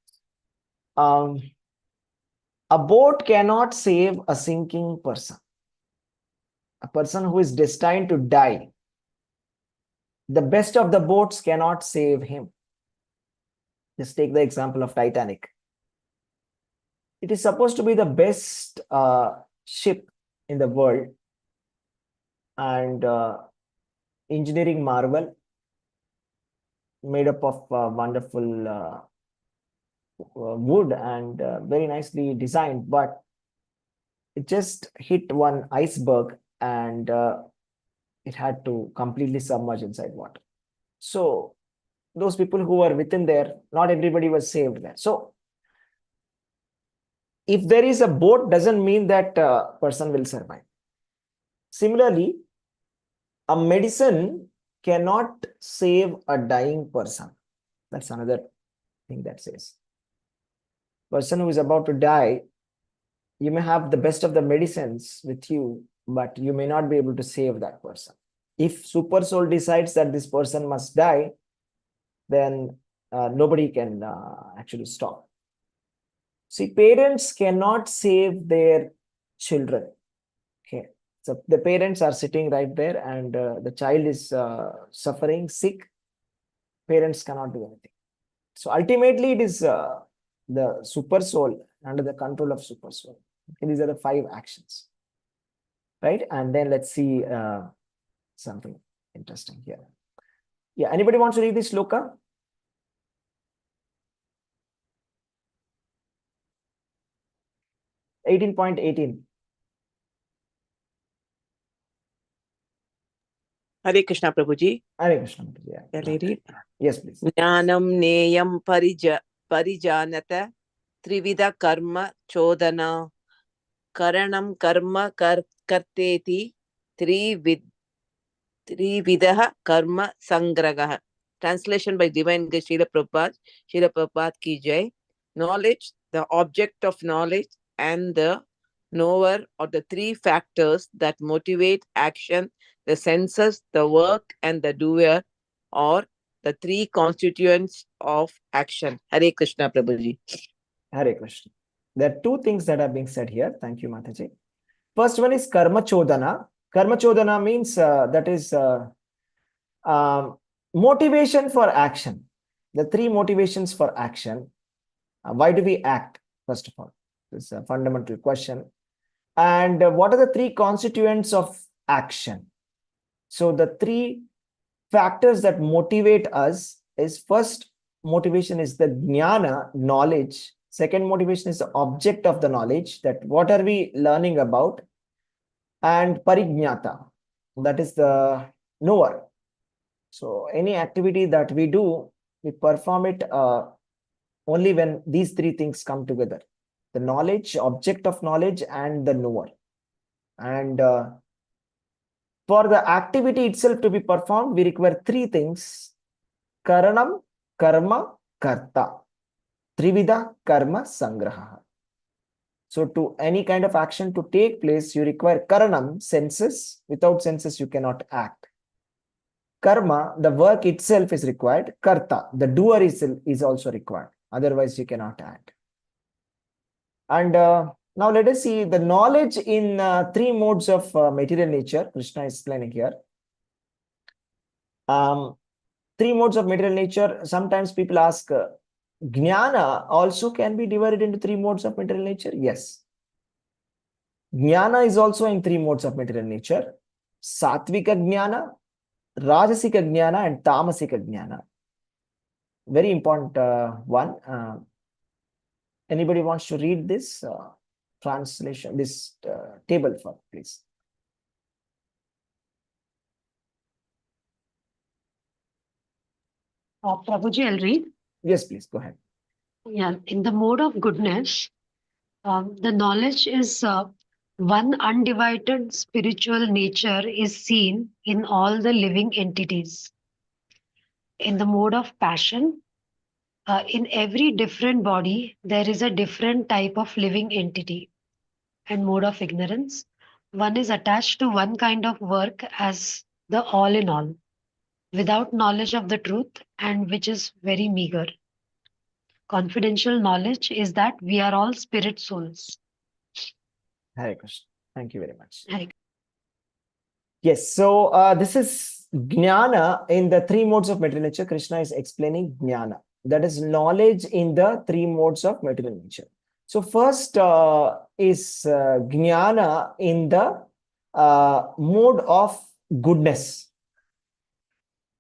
a boat cannot save a sinking person. A person who is destined to die, the best of the boats cannot save him. Just take the example of Titanic. It is supposed to be the best ship in the world and engineering marvel, made up of wonderful wood and very nicely designed, but it just hit one iceberg and it had to completely submerge inside water. So those people who were within there, not everybody was saved there. So if there is a boat, doesn't mean that person will survive. Similarly, a medicine cannot save a dying person. That's another thing that says. Person who is about to die, you may have the best of the medicines with you, but you may not be able to save that person. If super soul decides that this person must die, then nobody can actually stop. See, parents cannot save their children. Okay. So the parents are sitting right there and the child is suffering, sick. Parents cannot do anything. So ultimately, it is the super soul under the control of super soul. Okay, these are the 5 actions, right? And then let's see something interesting here. Yeah, anybody wants to read this sloka? Eighteen point 18. Hare Krishna, Prabhuji. Hare Krishna. Yeah. Shall I read? Yes, please. Jnanam neyam parijanata trivida karma chodana karanam karma karteti trividaha karma sangragaha. Translation by Divine Grace Srila Prabhupada. Srila Prabhupada ki jai. Knowledge, the object of knowledge, and the knower are the 3 factors that motivate action. The senses, the work, and the doer are the 3 constituents of action. Hare Krishna, Prabhuji. Hare Krishna. There are 2 things that are being said here. Thank you, Mataji. First one is karma chodana. Karma chodana means that is motivation for action. The 3 motivations for action. Why do we act? First of all, this is a fundamental question. And what are the 3 constituents of action? So the 3 factors that motivate us is, first motivation is the jnana, knowledge. Second motivation is the object of the knowledge, that what are we learning about. And parijnata, that is the knower. So any activity that we do, we perform it only when these 3 things come together: the knowledge, object of knowledge, and the knower. And for the activity itself to be performed, we require 3 things: karanam, karma, karta. Trivida karma sangraha. So to any kind of action to take place, you require karanam, senses. Without senses, you cannot act. Karma, the work itself is required. Karta, the doer is also required. Otherwise, you cannot act. And now let us see the knowledge in 3 modes of material nature. Krishna is explaining here. 3 modes of material nature. Sometimes people ask, jnana also can be divided into 3 modes of material nature? Yes. Jnana is also in 3 modes of material nature: Satvika Jnana, Rajasika Jnana, and Tamasika Jnana. Very important one. Anybody wants to read this translation, this table for, please? Prabhuji, I'll read. Yes, please, go ahead. Yeah, in the mode of goodness, the knowledge is one undivided spiritual nature is seen in all the living entities. In the mode of passion, in every different body, there is a different type of living entity. And mode of ignorance, one is attached to one kind of work as the all in all, without knowledge of the truth, and which is very meager. Confidential knowledge is that we are all spirit souls. Hare Krishna. Thank you very much. Hare Yes, so this is jnana in the 3 modes of material nature. Krishna is explaining jnana. That is knowledge in the 3 modes of material nature. So first is jnana in the mode of goodness.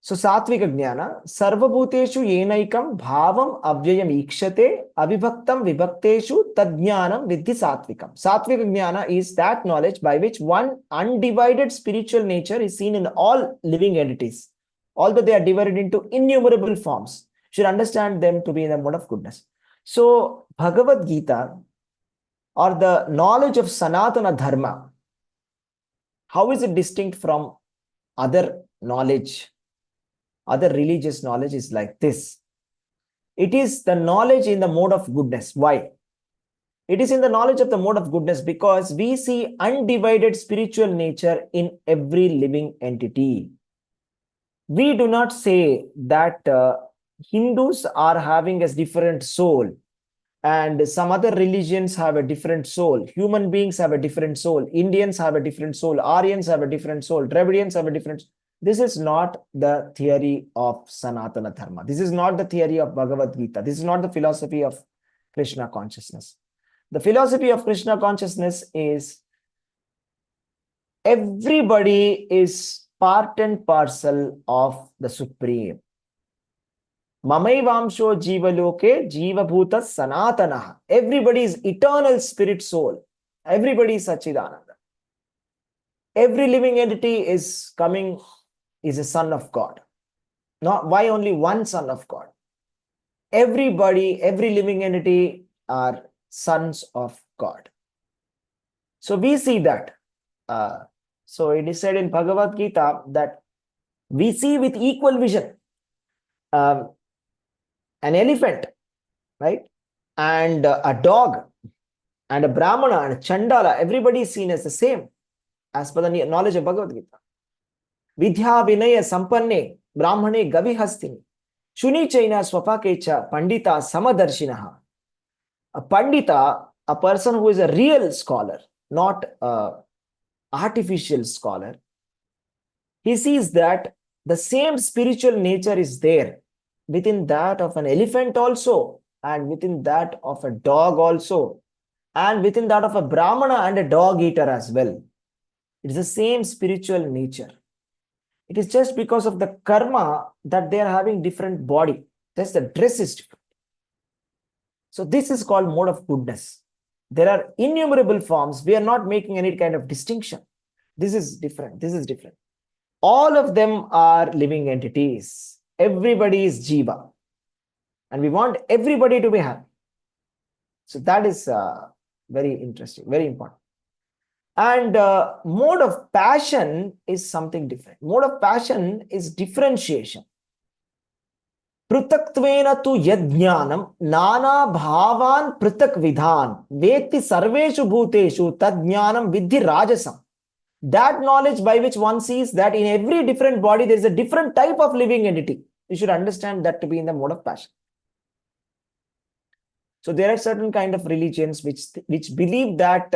So Satvika Jnana, Sarvabhuteshu Yenaikam Bhavam Avyayam Ikshate Avibhaktam Vibhakteshu Tadjnanam Vidhi Satvikam. Satvika Jnana is that knowledge by which one undivided spiritual nature is seen in all living entities. Although they are divided into innumerable forms, you should understand them to be in the mode of goodness. So Bhagavad Gita, or the knowledge of Sanatana Dharma, how is it distinct from other knowledge? Other religious knowledge is like this. It is the knowledge in the mode of goodness. Why? It is in the knowledge of the mode of goodness because we see undivided spiritual nature in every living entity. We do not say that Hindus are having a different soul. And some other religions have a different soul. Human beings have a different soul. Indians have a different soul. Aryans have a different soul. Dravidians have a different. This is not the theory of Sanatana Dharma. This is not the theory of Bhagavad Gita. This is not the philosophy of Krishna consciousness. The philosophy of Krishna consciousness is everybody is part and parcel of the Supreme. Mamaivamsho jivaloke jivabhuta sanatana. Everybody is eternal spirit soul. Everybody is Sachidananda. Every living entity is a son of God. Not why only one son of God. Everybody, every living entity are sons of God. So we see that. So it is said in Bhagavad Gita that we see with equal vision an elephant, right? And a dog, and a Brahmana, and a Chandala. Everybody is seen as the same, as per the knowledge of Bhagavad Gita. Vidya Vinaya Sampanne Brahmane Gavihastini Shuni Chaina Swapakecha Pandita Samadarshinaha. A Pandita, a person who is a real scholar, not a artificial scholar, he sees that the same spiritual nature is there within that of an elephant also, and within that of a dog also, and within that of a Brahmana and a dog eater as well. It is the same spiritual nature. It is just because of the karma that they are having different body. Just the dress is different. So this is called mode of goodness. There are innumerable forms. We are not making any kind of distinction. This is different. This is different. All of them are living entities. Everybody is Jiva. And we want everybody to be happy. So that is very interesting, very important. And mode of passion is something different. Mode of passion is differentiation. Prutaktveena tu yajnanam nana bhavan prutak vidhan veti sarveshu bhuteshu tadjnanam vidhi rajasam. That knowledge by which one sees that in every different body there is a different type of living entity. You should understand that to be in the mode of passion. So there are certain kind of religions which believe that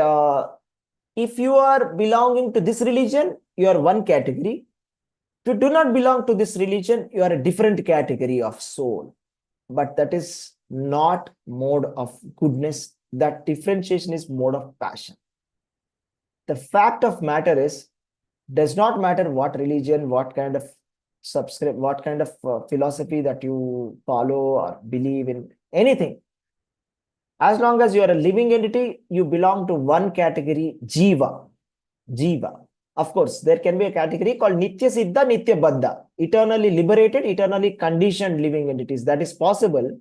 if you are belonging to this religion, you are one category. If you do not belong to this religion, you are a different category of soul. But that is not mode of goodness. That differentiation is mode of passion. The fact of matter is, does not matter what religion, what kind of philosophy that you follow or believe in, anything. As long as you are a living entity, you belong to one category, Jiva. Jiva. Of course, there can be a category called Nitya Siddha, Nitya Baddha. Eternally liberated, eternally conditioned living entities. That is possible.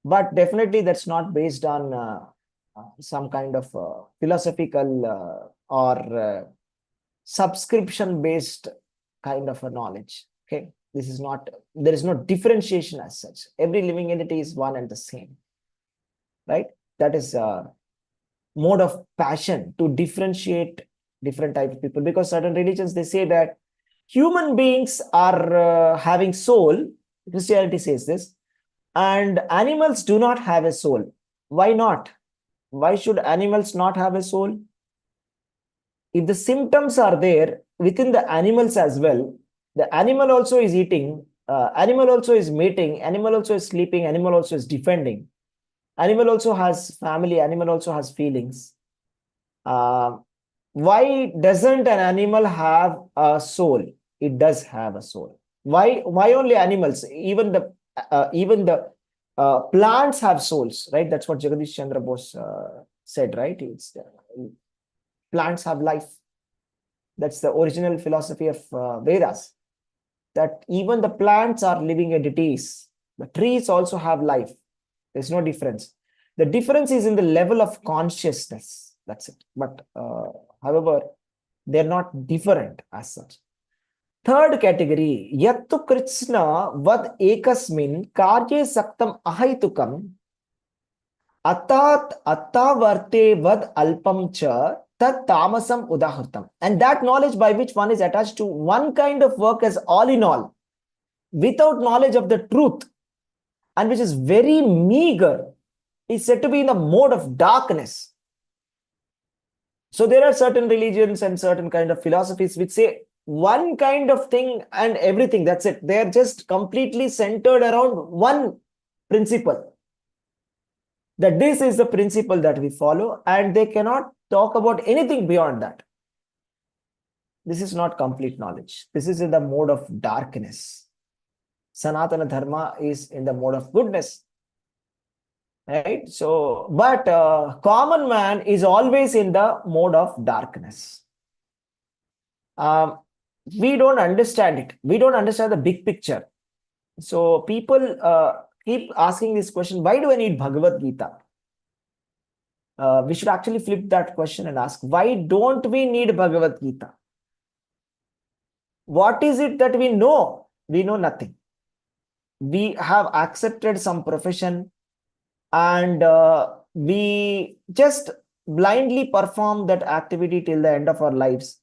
But definitely that's not based on some kind of philosophical or subscription-based kind of a knowledge. Okay, this is not, there is no differentiation as such. Every living entity is one and the same. Right? That is mode of passion, to differentiate different types of people. Because certain religions, they say that human beings are having soul. Christianity says this. And animals do not have a soul. Why not? Why should animals not have a soul? If the symptoms are there within the animals as well, the animal also is eating, animal also is mating, animal also is sleeping, animal also is defending. Animal also has family, animal also has feelings. Why doesn't an animal have a soul? It does have a soul. Why only animals? Even the plants have souls, right? That's what Jagadish Chandra Bose said, right? Plants have life. That's the original philosophy of Vedas. That even the plants are living entities. The trees also have life. There's no difference. The difference is in the level of consciousness. That's it. But however, they're not different as such. Third category, Yattu Krishna vad ekasmin karye saktam ahaitukam atat attavarte vad alpam cha tat tamasam udahurtam. And that knowledge by which one is attached to one kind of work as all in all, without knowledge of the truth, and which is very meager, is said to be in the mode of darkness. So there are certain religions and certain kind of philosophies which say one kind of thing and everything, that's it. They are just completely centered around one principle. That this is the principle that we follow, and they cannot talk about anything beyond that. This is not complete knowledge. This is in the mode of darkness. Sanatana Dharma is in the mode of goodness. Right? So, but common man is always in the mode of darkness. We don't understand it. We don't understand the big picture. So people keep asking this question, why do I need Bhagavad Gita? We should actually flip that question and ask, why don't we need Bhagavad Gita? What is it that we know? We know nothing. We have accepted some profession and we just blindly perform that activity till the end of our lives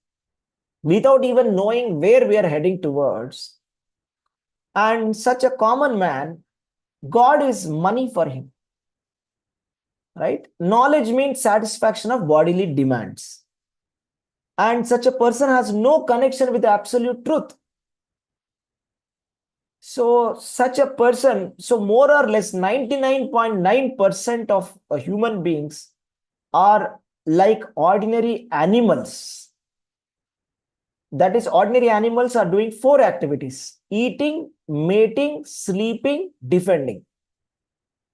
without even knowing where we are heading towards. And such a common man, God is money for him. Right? Knowledge means satisfaction of bodily demands. And such a person has no connection with the absolute truth. So such a person, so more or less 99.9% of human beings are like ordinary animals. That is, ordinary animals are doing 4 activities: eating, mating, sleeping, defending.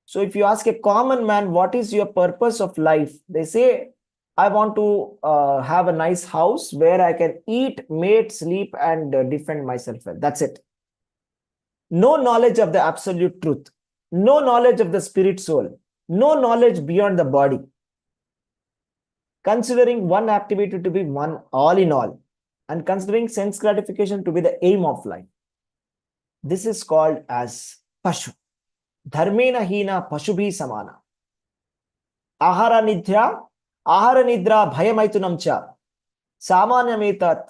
So if you ask a common man, what is your purpose of life? They say, I want to have a nice house where I can eat, mate, sleep, and defend myself well. That's it. No knowledge of the absolute truth. No knowledge of the spirit soul. No knowledge beyond the body. Considering one activity to be one all in all. And considering sense gratification to be the aim of life. This is called as Pashu. Dharmena hina Pashubhi samana. Ahara nidra bhayamaitunam cha. Samanyametat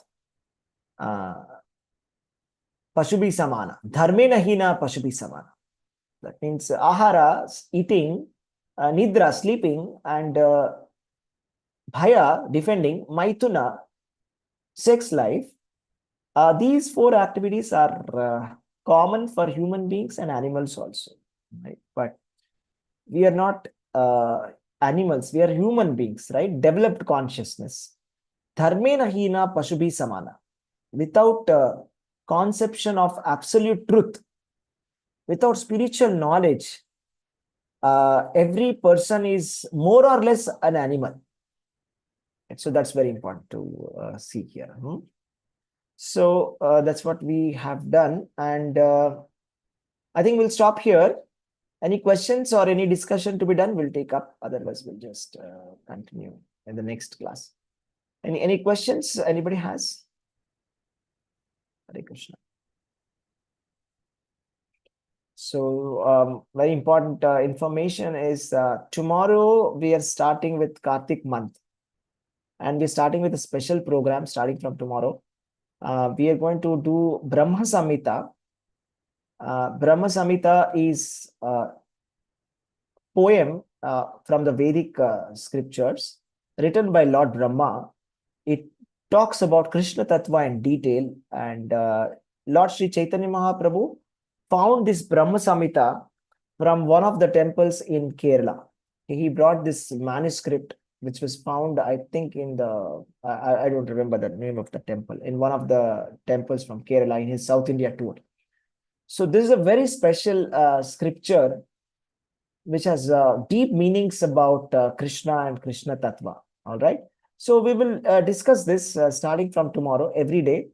Pashubhi samana. Dharmena hina Pashubhi samana. That means ahara, eating, nidra, sleeping, and bhaya, defending, maituna, sex life. These 4 activities are common for human beings and animals also. Right? But we are not animals, we are human beings, right? Developed consciousness. Dharmena hina Pashubhi samana. Without conception of absolute truth, without spiritual knowledge, every person is more or less an animal. So that's very important to see here. So that's what we have done. And I think we'll stop here. Any questions or any discussion to be done, we'll take up. Otherwise, we'll just continue in the next class. Any questions anybody has? Hare Krishna. So very important information is tomorrow we are starting with Kartik month. And we're starting with a special program starting from tomorrow. We are going to do Brahma Samhita. Brahma Samhita is a poem from the Vedic scriptures written by Lord Brahma. It talks about Krishna Tattva in detail, and Lord Sri Chaitanya Mahaprabhu found this Brahma Samhita from one of the temples in Kerala. He brought this manuscript which was found, I think, in the, I don't remember the name of the temple, in one of the temples from Kerala in his South India tour. So this is a very special scripture which has deep meanings about Krishna and Krishna Tattva. All right. So we will discuss this starting from tomorrow every day.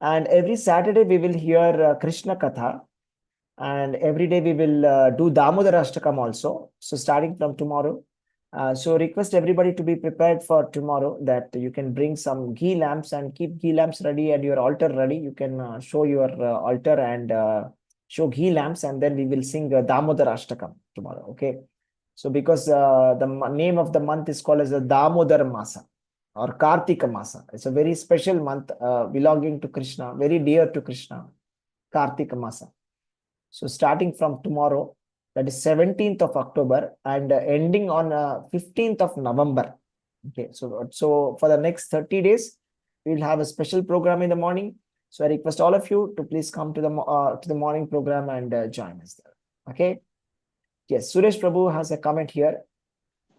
And every Saturday we will hear Krishna Katha. And every day we will do Damodara Ashtakam also. So starting from tomorrow. So request everybody to be prepared for tomorrow, that you can bring some ghee lamps and keep ghee lamps ready and your altar ready. You can show your altar and show ghee lamps, and then we will sing Damodara Ashtakam tomorrow. Okay. So because the name of the month is called as the Damodar Masa or Kartika Masa. It's a very special month belonging to Krishna, very dear to Krishna, Kartika Masa. So starting from tomorrow, that is 17th of October, and ending on 15th of November. Okay, so for the next 30 days, we will have a special program in the morning. So I request all of you to please come to the morning program and join us there. Okay. Yes, Suresh Prabhu has a comment here.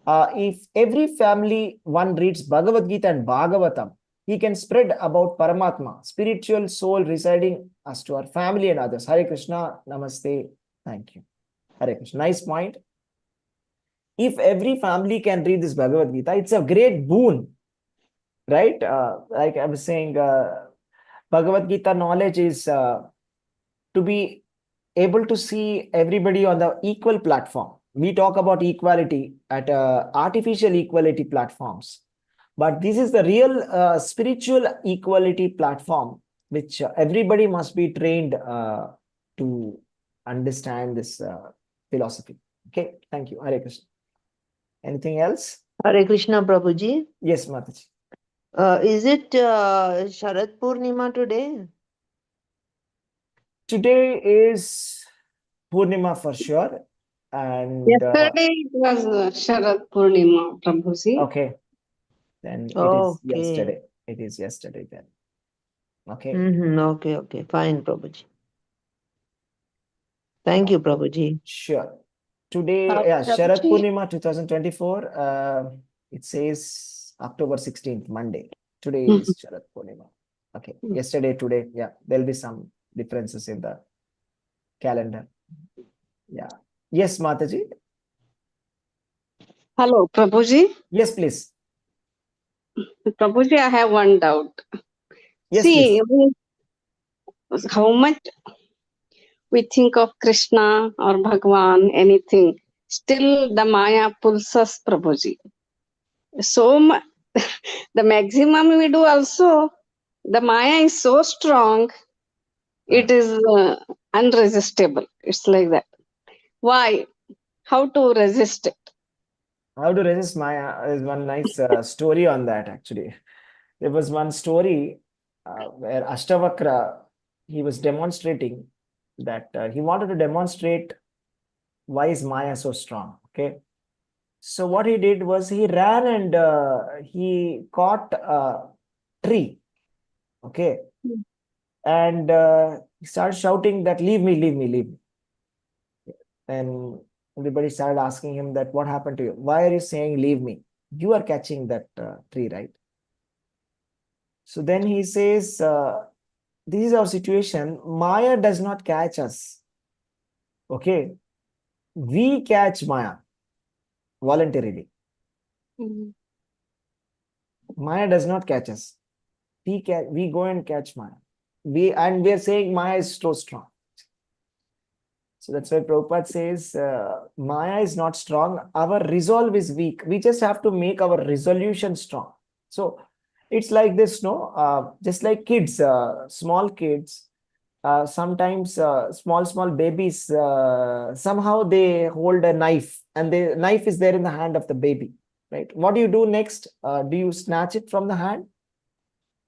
If every family one reads Bhagavad Gita and Bhagavatam, he can spread about Paramatma, spiritual soul residing us to our family and others. Hare Krishna, Namaste. Thank you. Hare Krishna. Nice point. If every family can read this Bhagavad Gita, it's a great boon, right? Like I was saying, Bhagavad Gita knowledge is to be able to see everybody on the equal platform. We talk about equality at artificial equality platforms, but this is the real spiritual equality platform, which everybody must be trained to understand this philosophy. Okay, thank you. Hare Krishna. Anything else? Hare Krishna, Prabhuji. Yes, Mataji. Is it Sharad Purnima today? Today is Purnima for sure. And Yesterday it was Sharad Purnima, Prabhuji. okay, then it is Okay. yesterday. It is yesterday then. Okay. Okay. Fine, Prabhuji. Thank you, Prabhuji. Sure. Today, yeah, Sharad Purnima 2024. It says October 16th, Monday. Today is Sharad Purnima. Okay. Yesterday, today, yeah, there'll be some differences in the calendar. Yeah. Yes, Mataji. Hello, Prabhuji. Yes, please. Prabhuji, I have one doubt. Yes, See, please. how much we think of Krishna or Bhagwan, anything, still the Maya pulls us, Prabhuji. So the maximum we do also, the Maya is so strong, it is unresistible. It's like that. Why? How to resist it? How to resist Maya is one nice story on that, actually. There was one story where Ashtavakra, he was demonstrating that he wanted to demonstrate why is Maya so strong. Okay. So what he did was he ran and he caught a tree. Okay. And he started shouting that, leave me, leave me, leave me. And everybody started asking him that, what happened to you? Why are you saying, leave me? You are catching that tree, right? So then he says, this is our situation. Maya does not catch us. Okay. We catch Maya voluntarily. Maya does not catch us. We go and catch Maya. We are saying Maya is so strong. So that's why Prabhupada says Maya is not strong. Our resolve is weak. We just have to make our resolution strong. So it's like this, no? Just like kids, small kids, sometimes small babies, somehow they hold a knife and the knife is there in the hand of the baby, right? What do you do next? Do you snatch it from the hand?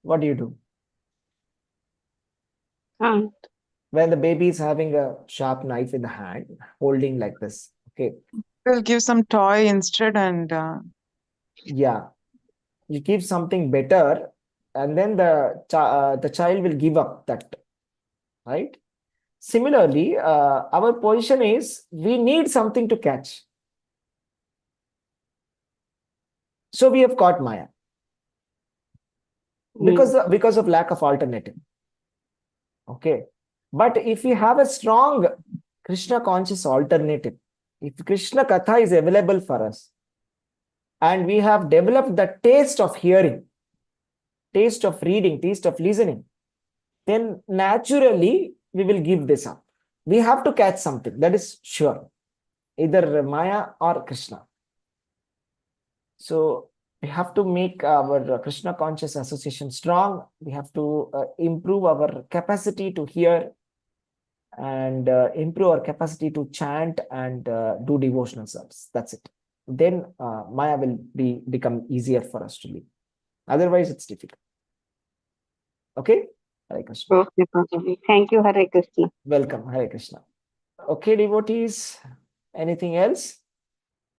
What do you do? When the baby is having a sharp knife in the hand, holding like this, okay? We'll give some toy instead and Yeah, you give something better and then the child will give up that, right? Similarly, our position is we need something to catch. So we have caught Maya because of lack of alternative. Okay. But if we have a strong Krishna conscious alternative, if Krishna Katha is available for us, and we have developed the taste of hearing, taste of reading, taste of listening, then naturally we will give this up. We have to catch something, that is sure, either Maya or Krishna. So we have to make our Krishna conscious association strong. We have to improve our capacity to hear and improve our capacity to chant and do devotional service. That's it. Then Maya will become easier for us to live. Otherwise, it's difficult. Okay? Hare Krishna. Okay, Prabhuji. Thank you, Hare Krishna. Welcome, Hare Krishna. Okay, devotees, Anything else?